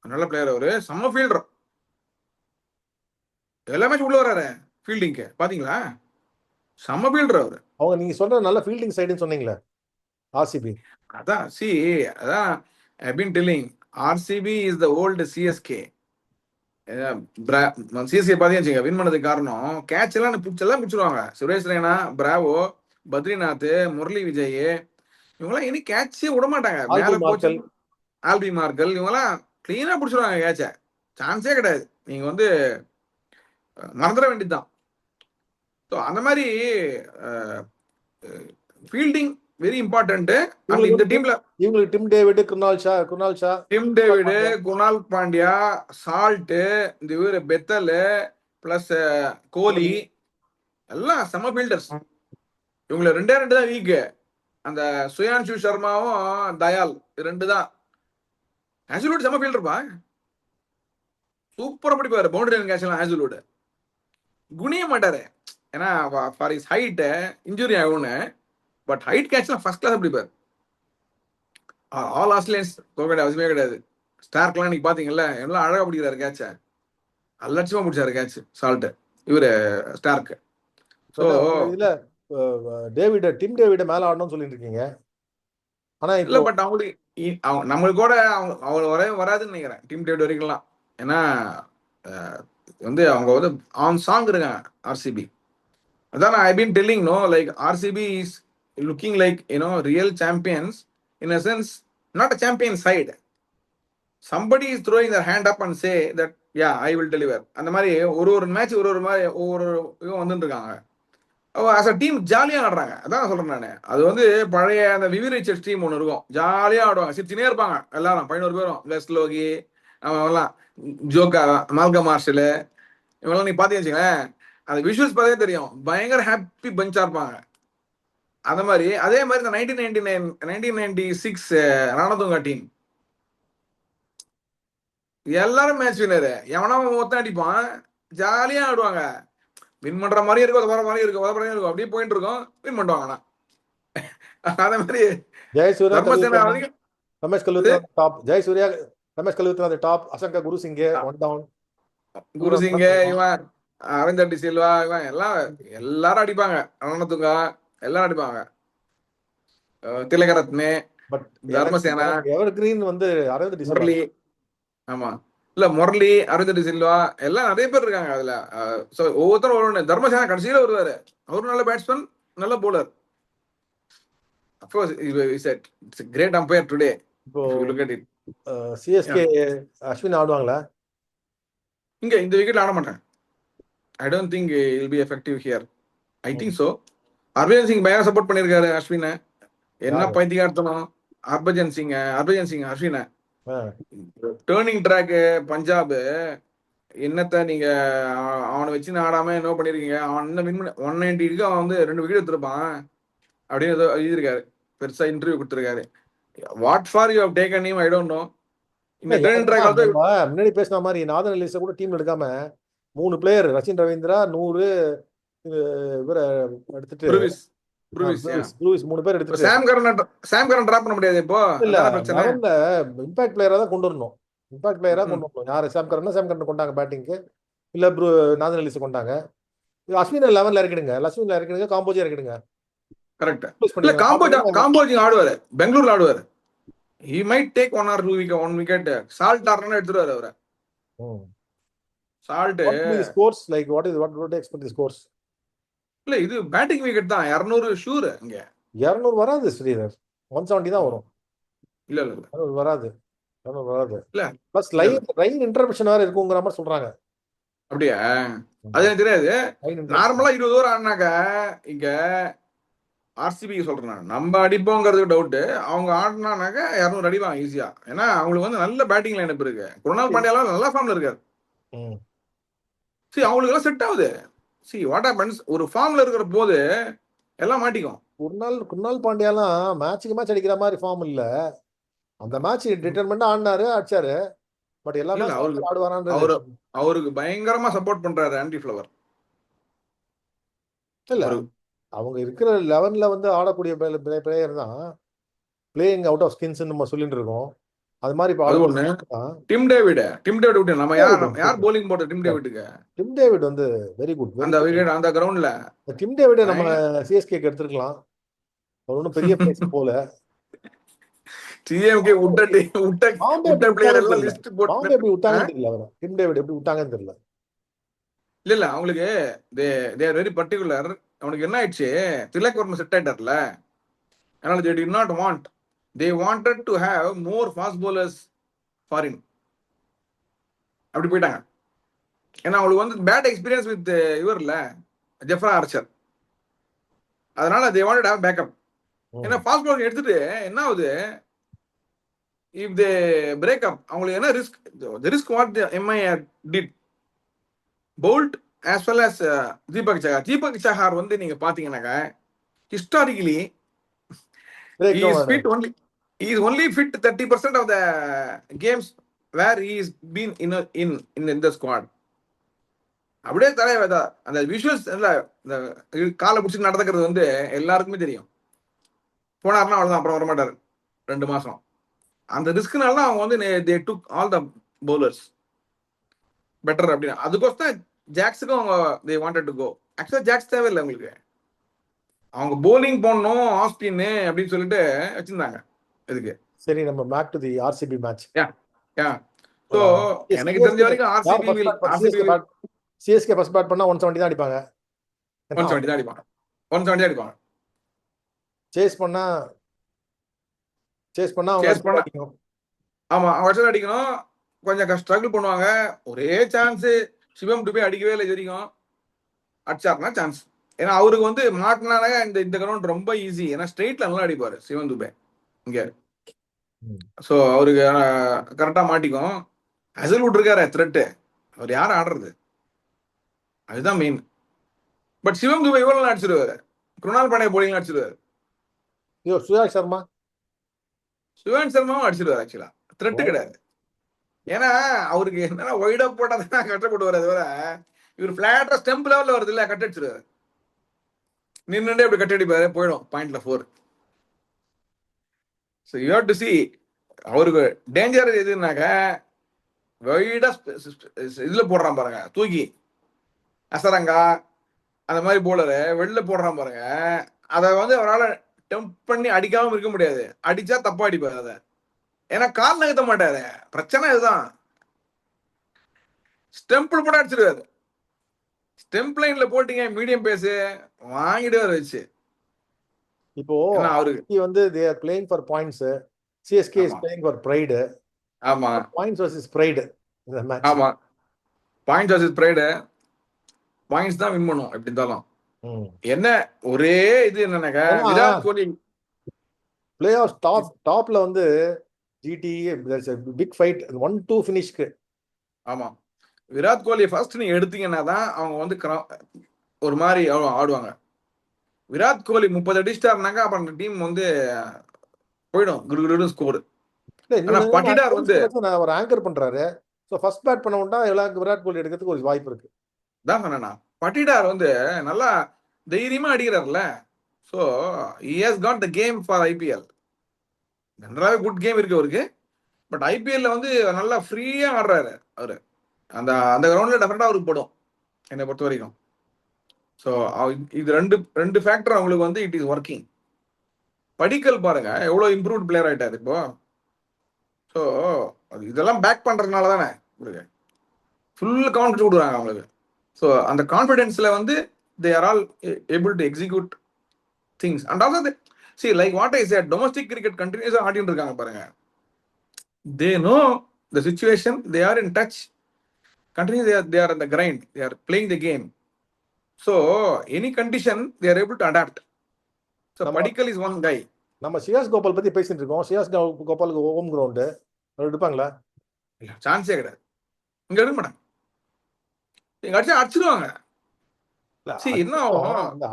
நல்ல பிளேயர் அவரு. செம்ம ஃபீல்டர். எல்லா மேட்ச் உள்ள வராரு ஃபீல்டிங்க்கு. பாத்தீங்களா? செம்ம ஃபீல்டர் அவரு. அவங்க நீங்க சொல்ற நல்ல ஃபீல்டிங் சைடுன்னு சொன்னீங்களே ஆர்சிபி. அதான் அதான் I've been telling RCB is the old CSK. CSK பாத்தீங்க வின் பண்ணதுக்கு காரணம் கேட்ச் எல்லாம் பிடிச்சிருவாங்க. சுரேஷ் ரெய்னா, பிராவோ, பத்ரிநாத், முரளி விஜய் இவங்கெல்லாம் இனி கேட்சே விட மாட்டாங்க. மேல போச்சு ஆல்பி மார்க்கல் இவங்கெல்லாம் கிளீனா பிடிச்சிருவாங்க கேட்ச. சான்ஸே கிடையாது. நீங்க வந்து மறந்துட வேண்டியதுதான். அந்த மாதிரி ஃபீல்டிங் வெரி இம்பார்ட்டன்ட். இந்த டீம்ல இவங்களுக்கு Tim David, Kunal Pandya, salt, இந்த இவரு பெத்தல் பிளஸ் கோலி எல்லாம் செம ஃபீல்டர்ஸ். இவங்க 2 தான் வீக். அந்த சுயான்ஷு சர்மாவும் தயால் 2 தான். ஹேசல்வுட் செம ஃபீல்டர்ப்பா. சூப்பரா பிடிப்பாரு பவுண்டரி லைன் கேட்ச் எல்லாம். ஹேசல்வுட் குனிய மாட்டாரு, ஏன்னா ஃபார் இஸ் ஹைட் இன்ஜுரி ஆகும்னு. பட் ஹைட் கேட்ச்லாம் ஃபர்ஸ்ட் கிளாஸ் பிடிப்பாரு. ஆல் ஆஸ்திரேலியன்ஸ் போக அவசியமே கிடையாது. ஸ்டார்க்லாம் நீங்க பாத்தீங்கல்ல எல்லாம் அழகா பிடிக்கிறாரு கேட்ச. அலட்சியமா பிடிச்சாரு கேட்ச் சால்ட் இவரு ஸ்டார்க். ஸோ இதுல டிம் டேவிட மேல ஆடணும்னு சொல்லிட்டு இருக்கீங்க. ஆனா இல்ல பட் அவங்களுக்கு நம்மளுக்கு கூட அவங்க வராதுன்னு நினைக்கிறேன் டிம் டேவிட் வரைக்கும்லாம். ஏன்னா வந்து அவங்க வந்து ஆன் சாங் இருக்காங்க ஆர்சிபி. அதான் I been telling like RCB is looking like real champions in a sense, not a champion side. somebody is throwing their hand up and say that yeah I will deliver. அந்த மாதிரி ஒரு match ஒரு மாதிரி ஒவ்வொரு வந்துட்டு இருக்காங்க. As a team ஜாலியா ஆடுறாங்க. அதான் சொல்றேன் நானு. அது வந்து பழைய அந்த விவி ரிச்சர்ஸ் டீம் ஒன்று இருக்கும். ஜாலியா ஆடுவாங்க, சிரிச்சுனே இருப்பாங்க எல்லாரும் 11 பேரும். வெஸ்ட் லோகி அவன் எல்லாம், ஜோக்கா, மால்கம் மார்ஷல், இவங்கெல்லாம் நீ பாத்தீங்கன்னு வச்சுக்கோங்களேன், அந்த விஷுவல்ஸ் பார்த்தே தெரியும், பயங்கர ஹாப்பி பஞ்சா இருப்பாங்க. அந்த மாதிரி அதே மாதிரி இந்த 1996 ரணதுங்கா டீம் எல்லாரும் மேட்ச் வின்னரு. எவனா மொத்தம் அடிப்பான், ஜாலியா ஆடுவாங்க. வின் பண்ற மாதிரியும் இருக்கும், உதவுற மாதிரியும் இருக்கும், உதவுற மாதிரியும் இருக்கும், அப்படியே போயிட்டு இருக்கும், வின் பண்ணுவாங்க. ஆனா அதே மாதிரி ஜெயசூர்யா, தர்மசேனா கல்வித்ரா, வரைக்கும் ரமேஷ் இது கல்வித்ரா டாப். ஜெயசூர்யா, ரமேஷ் கல்வித்ரா அந்த டாப். அசங்கா குரு சிங்கே ஒன் டவுன். குரு இவரெல்லாம் சிங்க, பண்ணலாம். இவன் அரவிந்தர் சில்வா, இவன் எல்லாம் எல்லாரும் அடிப்பாங்க. ரணதுங்கா எல்லாரும் அடிப்பாங்க. திலகரத்னே, பட் எனக்கு தர்மசேனா, எனக்கு எவர் கிரீன் வந்து அரவிந்த் டிசில்வா. முரளி. ஆமா, இல்ல முரளி, அரவிந்தர் சில்வா எல்லாம் நிறைய பேர் இருக்காங்க அதுல. So, ஒவ்வொருத்தரும் ஒரு தர்மசேனா கடைசியில வருவாரு. அவரும் நல்ல பேட்ஸ்மேன், நல்ல bowler. Of course, he's a great umpire today, இப்போ if you look at it. CSK Yeah. Ashwin ஆடுவாங்களா? இந்த விக்கெட்ல ஆட மாட்டாங்க. I don't think he'll be effective here. I think so. Harbhajan Singh பயங்கர சப்போர்ட் பண்ணியிருக்காரு அஸ்வினை. என்ன யாரு? பைத்தியகார்த்தனம் ஹர்பஜன் சிங் அஸ்வினை. ஆ. டேர்னிங் ட்ராக் பஞ்சாப், என்னத்த நீங்க அவனை வச்சு ஆடாம என்ன பண்ணிருக்கீங்க? அவன் என்ன வின் பண்ண 190க்கு அவன் வந்து 2 விக்கெட் எடுத்திருப்பான் அப்படின்னு ஏதோ எழுதியிருக்காரு. பெருசா இன்டர்வியூ கொடுத்துருக்காரு. What for you have taken him, I don't know. இந்த டேர்னிங் ஏன்னா ட்ராக் வந்து நம்ம முன்னாடி பேசின மாதிரி நாதன் எல்லிஸை கூட டீம்ல எடுக்காம 3 பிளேயர் ரச்சின் ரவீந்திரா 100 இவரை எடுத்துட்டு ப்ரூவிஸ் ப்ரூவிஸ் ப்ரூவிஸ் 3 பேர் எடுத்துட்டு சாம் கரன் டிராப் பண்ண முடியாது இப்போ. இல்ல அதான பிரச்சனை. 11ல இம்பாக்ட் பிளேயரா தான் கொண்டு வரணும். இம்பாக்ட் பிளேயரா கொண்டு வரணும். யாரு? சாம் கரன் கொண்டாங்க பேட்டிங்க்கு, இல்ல நாதன் எல்லிஸை கொண்டாங்க. அஸ்வின் 11ல இறக்கிடுங்க, அஸ்வின்ல இறக்கிடுங்க, காம்போஜி இறக்கிடுங்க. கரெக்ட். Replace இல்ல பண்ணிக்கலாம். காம்போஜிங் ஆடுவாரு, பெங்களூர்ல ஆடுவாரு. He might take 1 or 2 wicket, 1 wicket. Salt ஆடுறா எடுத்துருவாரு அவரை. Salt What will be the scores? Like what do you expect the scores? இல்ல இது பேட்டிங் விக்கெட் தான். 200 ஷூர். இங்க 200 வராது ஸ்ரீதர், 170 தான் வரும். இல்ல இல்ல இல்ல 200 வராது, 200 வராது. இல்ல பிளஸ் லைன் இன்டர்வென்ஷன் வேற இருக்குங்கிற மாதிரி சொல்றாங்க. அப்படியா? அது எனக்கு தெரியாது. நார்மலா 20 ஓவர் ஆடினாக்க இங்க ஆர்சிபி சொல்றேன் நான். நம்ம அடிப்போங்கிறது டவுட். அவங்க ஆடினாக்க 200 அடிப்பாங்க ஈஸியா. ஏன்னா அவங்களுக்கு வந்து நல்ல பேட்டிங் லைனப் இருக்கு. குருணால் பாண்டியாலாம் நல்ல ஃபார்ம்ல இருக்காரு. சரி, அவங்களுக்கு எல்லாம் செட் ஆகுது. சரி, வாட் ஹேப்பன்ஸ், ஒரு ஃபார்ம்ல இருக்கிற போது எல்லாம் மாட்டிக்கும். குருணால் பாண்டியாலாம் மேட்சுக்கு மேட்ச் அடிக்கிற மாதிரி ஃபார்ம் இல்ல. அந்த மேட்ச் டிட்டர்மெண்டா ஆடினாரு, அடிச்சாரு. பட் எல்லா இல்ல, மேட்ச் ஆடுவாரான்றது அவருக்கு பயங்கரமா சப்போர்ட் பண்றாரு ஆண்டி ஃபிளவர். இல்ல, அவங்க இருக்கிற 11ல வந்து ஆடக்கூடிய பிளேயர் தான். பிளேயிங் அவுட் ஆஃப் ஸ்கின்ஸ் நம்ம சொல்லிட்டு இருக்கோம். அது மாதிரி அது ஒண்ணு. டிம் டேவிட் விட்டு நம்ம யார் bowling போட்ட டிம் டேவிட்டுக்கு? டிம் டேவிட் வந்து வெரி குட். அந்த விக்கெட் அந்த கிரவுண்ட்ல டிம் டேவிட் நம்ம சிஎஸ்கேக்கு எடுத்துக்கலாம். அவர் ஒன்றும் பெரிய பிளேஸ் போல. டிஎம்கே விட்ட பிளேயர் எல்லாம் லிஸ்ட் போட்டு பாம்பே எப்படி விட்டாங்கன்னு தெரியல. அவர் டிம் டேவிட் எப்படி விட்டாங்கன்னு தெரியல. இல்ல அவங்களுக்கு தே ஆர் வெரி பர்டிகுலர். அவனுக்கு என்ன ஆயிடுச்சு, திலக் வர்மா செட் ஆயிட்டார்ல, அதனால they did not want, they wanted to have more fast bowlers foreign. அப்படி போயிட்டாங்க. ஏன்னா அவங்களுக்கு வந்து பேட் எக்ஸ்பீரியன்ஸ் வித் இவர்ல ஜெஃப்ரா ஆர்ச்சர். அதனால they wanted to have backup. ஏன்னா ஃபாஸ்ட் bowler எடுத்துட்டு என்ன ஆகுது, if they break up, அவங்களுக்கு என்ன risk what the MI did, Bolt as well as Deepak Chahar வந்து நீங்க பாத்தீங்கன்னாக்கா historically he is only fit 30% of the games where he is been in the squad. அப்படியே தலைவதா அந்த விஷுவல்ஸ் இந்த காலை பிடிச்சி நடந்துக்கிறது வந்து எல்லாருக்குமே தெரியும். போனார்னா அவ்வளவுதான், அப்புறம் வரமாட்டாரு 2 மாசம். அந்த ரிஸ்க்னால தான் அவங்க வந்து they took all the bowlers better அப்படின்னா. அதுக்கோசம் ஜாக்ஸுக்கும் அவங்க they wanted to go. ஆக்சுவலா ஜாக்ஸ் தேவையில்லை அவங்களுக்கு. அவங்க போலிங் போடணும் ஆஸ்டின் அப்படின்னு சொல்லிட்டு வச்சிருந்தாங்க இதுக்கு. சரி, நம்ம back to the RCB match. So எனக்கு தெரிஞ்ச வரைக்கும் சிஎஸ்கே ஃபர்ஸ்ட் பேட் பண்ணா 170 தான் அடிப்பாங்க. 170 தான் அடிப்பாங்க. 170 அடிப்பாங்க. சேஸ் பண்ணா ஆமா, அவங்க அடிக்கணும். கொஞ்சம் ஸ்ட்ரகிள் பண்ணுவாங்க. ஒரே சான்ஸ் சிவம் டுபே அடிக்கவே இல்லை இது வரைக்கும். அடிச்சாருன்னா சான்ஸ். ஏன்னா அவருக்கு வந்து மாட்டினாங்க இந்த கிரவுண்ட் ரொம்ப ஈஸி. ஏன்னா ஸ்ட்ரெயிட்ல நல்லா அடிப்பாரு சிவன் துபே இங்க. ஸோ அவருக்கு கரெக்டாக மாட்டிக்கும். ஹசல்வுட் இருக்காரு த்ரெட்டு, அவர் யாரும் ஆடுறது, அதுதான் மெயின். பட் சிவம் துபே இவ்வளோ அடிச்சிருவாரு, குருணால் பாண்டியா போலிங் அடிச்சிருவாரு, சுயாஷ் சர்மா சிவன் சர்மாவும் அடிச்சிருவாரு. ஆக்சுவலா த்ரெட்டு கிடையாது. ஏன்னா அவருக்கு என்னன்னா ஒய்டா போட்டா தான் கஷ்டப்படுவார். அது வர இவர் பிளாட்டா ஸ்டெம்ப் லெவல்ல வருது இல்ல, கட் அடிச்சிருவாரு. நின்னுட்டே இப்படி கட் அடிப்பாரு, போயிடும் பாயிண்ட்ல 4. So you have to C அவருக்கு டேஞ்சர் எதுனாக்க வைடா இதுல போடுறான் பாருங்க, தூக்கி அசரங்கா அந்த மாதிரி போலரு வெளில போடுறான் பாருங்க. அதை வந்து அவரால் டெம்ப் பண்ணி அடிக்காம இருக்க முடியாது. அடிச்சா தப்பா அடிப்பாரு அதை, ஏன்னா கால் நகர்த்த மாட்டாரு. பிரச்சனை இதுதான், ஸ்டெம்பிள் போட அடிச்சிருவாரு. ஸ்டெம்ப் லைன்ல போட்டீங்க மீடியம் பேஸ் வாங்கிடுவாரு வச்சு. இப்போ ஏன்னா அவருக்கு வந்து they are playing for points, CSK is playing for pride. ஆமா points versus pride இந்த மேட்ச். ஆமா, பாயிண்ட்ஸ் வர்சஸ் பிரைடு, பாயிண்ட்ஸ் தான் வின் பண்ணும் எப்படி இருந்தாலும். என்ன ஒரே இது என்னன்னாக்கா விராட் கோலி பிளே ஆஃப் டாப்ல வந்து ஜிடி பிக் ஃபைட் 1-2 ஃபினிஷ்க்கு. ஆமா, விராட் கோலி ஃபர்ஸ்ட் நீங்க எடுத்தீங்கன்னா தான் அவங்க வந்து ஒரு மாதிரி ஆடுவாங்க. விராட் கோலி 30 அடிச்சிட்டாருனாக்கா அப்ப அந்த டீம் வந்து போயிடும் குரு ஸ்கோர். ஆனா பட்டிடார் வந்து அவர் ஆங்கர் பண்றாரு. ஸோ ஃபர்ஸ்ட் பேட் பண்ண விட்டா விராட் கோலி எடுக்கிறதுக்கு ஒரு வாய்ப்பு இருக்கு. தான் சொன்னா பட்டிடார் வந்து நல்லா தைரியமா அடிக்கிறார்ல. So he has got the game for IPL. நன்றாவே குட் கேம் இருக்கு அவருக்கு. பட் ஐபிஎல்ல வந்து நல்லா ஃப்ரீயா ஆடுறாரு அவரு. அந்த அந்த கிரவுண்ட்ல டெஃபினட்டா அவருக்கு போடும் என்னை பொறுத்த வரைக்கும். ஸோ இது ரெண்டு ஃபேக்டர் அவங்களுக்கு வந்து இட் இஸ் ஒர்க்கிங். படிக்கல் பாருங்க எவ்வளோ இம்ப்ரூவ்ட் பிளேயர் ஆயிட்டாரு இப்போ. ஸோ இதெல்லாம் பேக் பண்றதுனால தானே உங்களுக்கு ஃபுல் கான்ஃபிடன்ஸ் கொடுக்குறாங்க அவங்களுக்கு. ஸோ அந்த கான்ஃபிடென்ஸ்ல வந்து they are all able to execute things. And also see like what I said, domestic cricket கண்டினியூஸா ஆடிட்டு இருக்காங்க பாருங்க. They know the situation, they are in touch, continue they are in the grind, they are playing the game. So any condition they are able to adapt. So Padikkal is one guy. நம்ம சியாஸ் கோபால் பத்தி பேசிட்டு இருக்கோம். சியாஸ் கோபாலுக்கு home ground எடுப்பாங்களா? இல்ல, சான்ஸே கிடையாது. இங்க எடுக்க மாட்டாங்க. இங்க அடிச்சா அடிச்சிருவாங்க. என்ன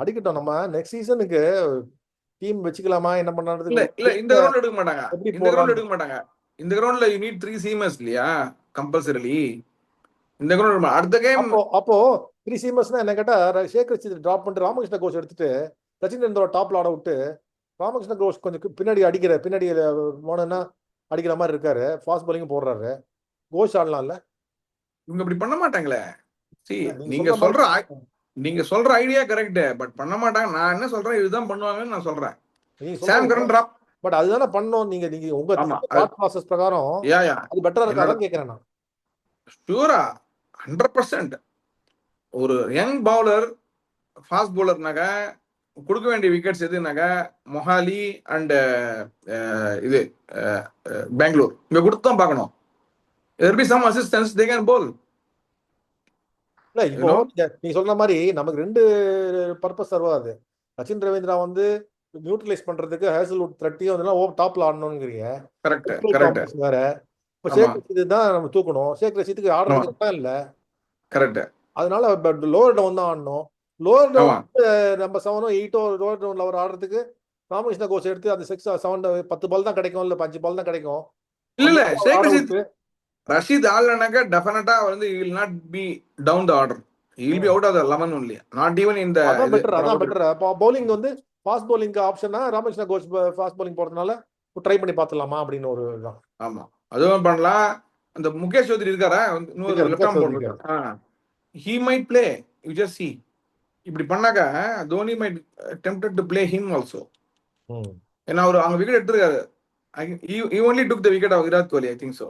அடிக்கட்டும், நம்ம நெக்ஸ்ட் சீசனுக்கு டீம் வச்சுக்கலாமா என்ன பண்றது? இல்ல இந்த கிரவுண்ட் எடுக்க மாட்டாங்க. இந்த கிரவுண்ட் எடுக்க மாட்டாங்க. இந்த கிரவுண்ட்ல யூ நீட் 3 சீமர்ஸ் இல்லையா கம்பல்சரிலி. இந்த கிரவுண்ட் அடுத்த கேம் அப்போ 3 சீமர்ஸ்னா என்ன கேட்டா ஷேக் ரஷீத் டிராப் பண்ணிட்டு ராமகிருஷ்ண கோஷ் எடுத்துட்டு சச்சின் டெண்டுல்கர் டாப்ல ஆட விட்டு ராமகிருஷ்ண கோஷ் கொஞ்சம் பின்னாடி போனா அடிக்கிற மாதிரி இருக்காரு. ஃபாஸ்ட் பவுலிங் போடுறாரு. கோஷ் ஆடலாம்ல. இவங்க இப்படி பண்ண மாட்டாங்களே. நீங்க சொல்ற ஐடியா கரெக்ட், பட் பண்ண மாட்டாங்க. நான் என்ன சொல்றேன், இதுதான் பண்ணுவாங்கன்னு நான் சொல்றேன். சாம் கரன் டிராப் பட் அதுதானே பண்ணோம். நீங்க உங்க தாட் ப்ராசஸ் பிரகாரம் அது பெட்டரா இருக்கான்னு கேக்குறேன் நான். ஷூரா 100%. ஒரு யங் பவுலர் ஃபாஸ்ட் பவுலர்னாக்க கொடுக்க வேண்டிய விக்கெட்ஸ் எதுனாக்க மொஹாலி அண்ட் இது பெங்களூர் இங்க கொடுத்து தான் பார்க்கணும். there be some assistance they can bowl. இல்ல இப்போ நீங்க சொல்ற மாதிரி நமக்கு 2 பர்பஸ் சர்வாது. சச்சின் ரவீந்திரா வந்து நியூட்ரலைஸ் பண்றதுக்கு ஹேசல்வுட் த்ரெட்டியும் வந்து டாப்ல ஆடணும்ங்கறீங்க. கரெக்ட் வேற. இப்போ ஷேக் ரஷீத் தான் நம்ம தூக்கணும். ஷேக் ரஷீதுக்கு ஆடுறதுக்கு இடம் இல்ல. கரெக்ட். அதனால லோவர் டவுன் தான் ஆடணும். லோவர் டவுன் நம்ம 7 8 லோவர் டவுன்ல அவர் ஆடுறதுக்கு ராமகிருஷ்ண கோஷ் எடுத்து அந்த 6 7 10 பால் தான் கிடைக்கும், இல்ல 5 பால் தான் கிடைக்கும். இல்ல ஷேக் ரஷீத் ஆடலனாக்க டெஃபினட்டா வந்து he will not be down the order. He will be out of the 11 only, not even in the அதான் பெட்டர். பவுலிங் வந்து ஃபாஸ்ட் பவுலிங் ஆப்ஷனா ராமகிருஷ்ண கோஷ் ஃபாஸ்ட் பவுலிங் போறதுனால ட்ரை பண்ணி பார்த்துலாமா அப்படின்னு ஒரு இதுதான். ஆமா, அதுவும் பண்ணலாம். அந்த முகேஷ் சௌத்ரி இருக்காரா, இன்னொரு left arm bowler, he might play. You just see இப்படி பண்ணாக்க Dhoni might tempted to play him also. ஏன்னா அவர் அங்க விக்கெட் எடுத்துருக்காரு. he only took the wicket of Virat Kohli, I think so.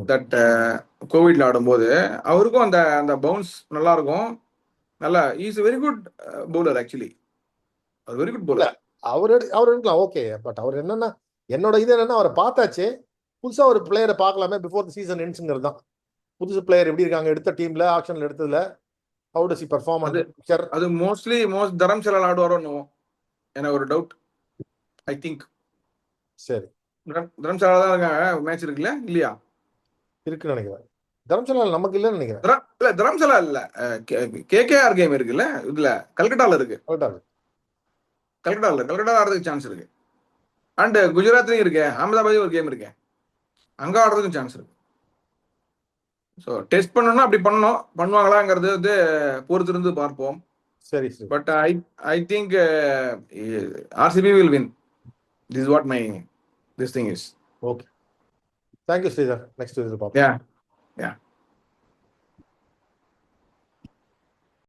That கோவிட்ல ஆடும்போது அவருக்கும் அந்த அந்த பவுன்ஸ் நல்லா இருக்கும். நல்லா is very good bowler actually. அது வெரி குட் பவுலர். அவர் எடுக்கலாம் ஓகே. பட் அவர் என்னன்னா என்னோட இது என்னன்னா அவரை பார்த்தாச்சு, புதுசா ஒரு பிளேயரை பார்க்கலாமே பிஃபோர் தி சீசன் எண்ட்ஸ்ங்கிறது தான். புதுசு பிளேயர் எப்படி இருக்காங்க எடுத்த டீம்ல ஆக்ஷன்ல எடுத்ததுல How does he perform அது under pressure? அது மோஸ்ட் தரம்சாலால ஆடுவாரோன்னு எனக்கு ஒரு டவுட். ஐ திங்க் சரி, தரம்சாலா தான் இருக்காங்க. மேட்ச் இருக்குல்ல இல்லையா? இருக்குன்னு நினைக்கிறேன். தரம்சாலா நமக்கு இல்லைன்னு நினைக்கிறேன். இல்ல தரம்சாலா இல்ல, கேகேஆர் கேம் இருக்குல்ல, இதுல கல்கட்டால இருக்கு. கரெக்டாக கல்கட்டா ஆடுறதுக்கு சான்ஸ் இருக்கு. அண்ட் குஜராத்லயும் இருக்கு, அகமதாபாத்லயும் ஒரு கேம் இருக்கு, அங்க ஆடுறதுக்கும் சான்ஸ் இருக்கு. ஸோ டெஸ்ட் பண்ணணும்னா அப்படி பண்ணுவாங்களாங்கிறது வந்து பொறுத்திருந்து பார்ப்போம். சரி சரி. But I think RCB will win. This is what my this thing is. Okay, thank you Sridhar. Next இது பார்ப்போம். யா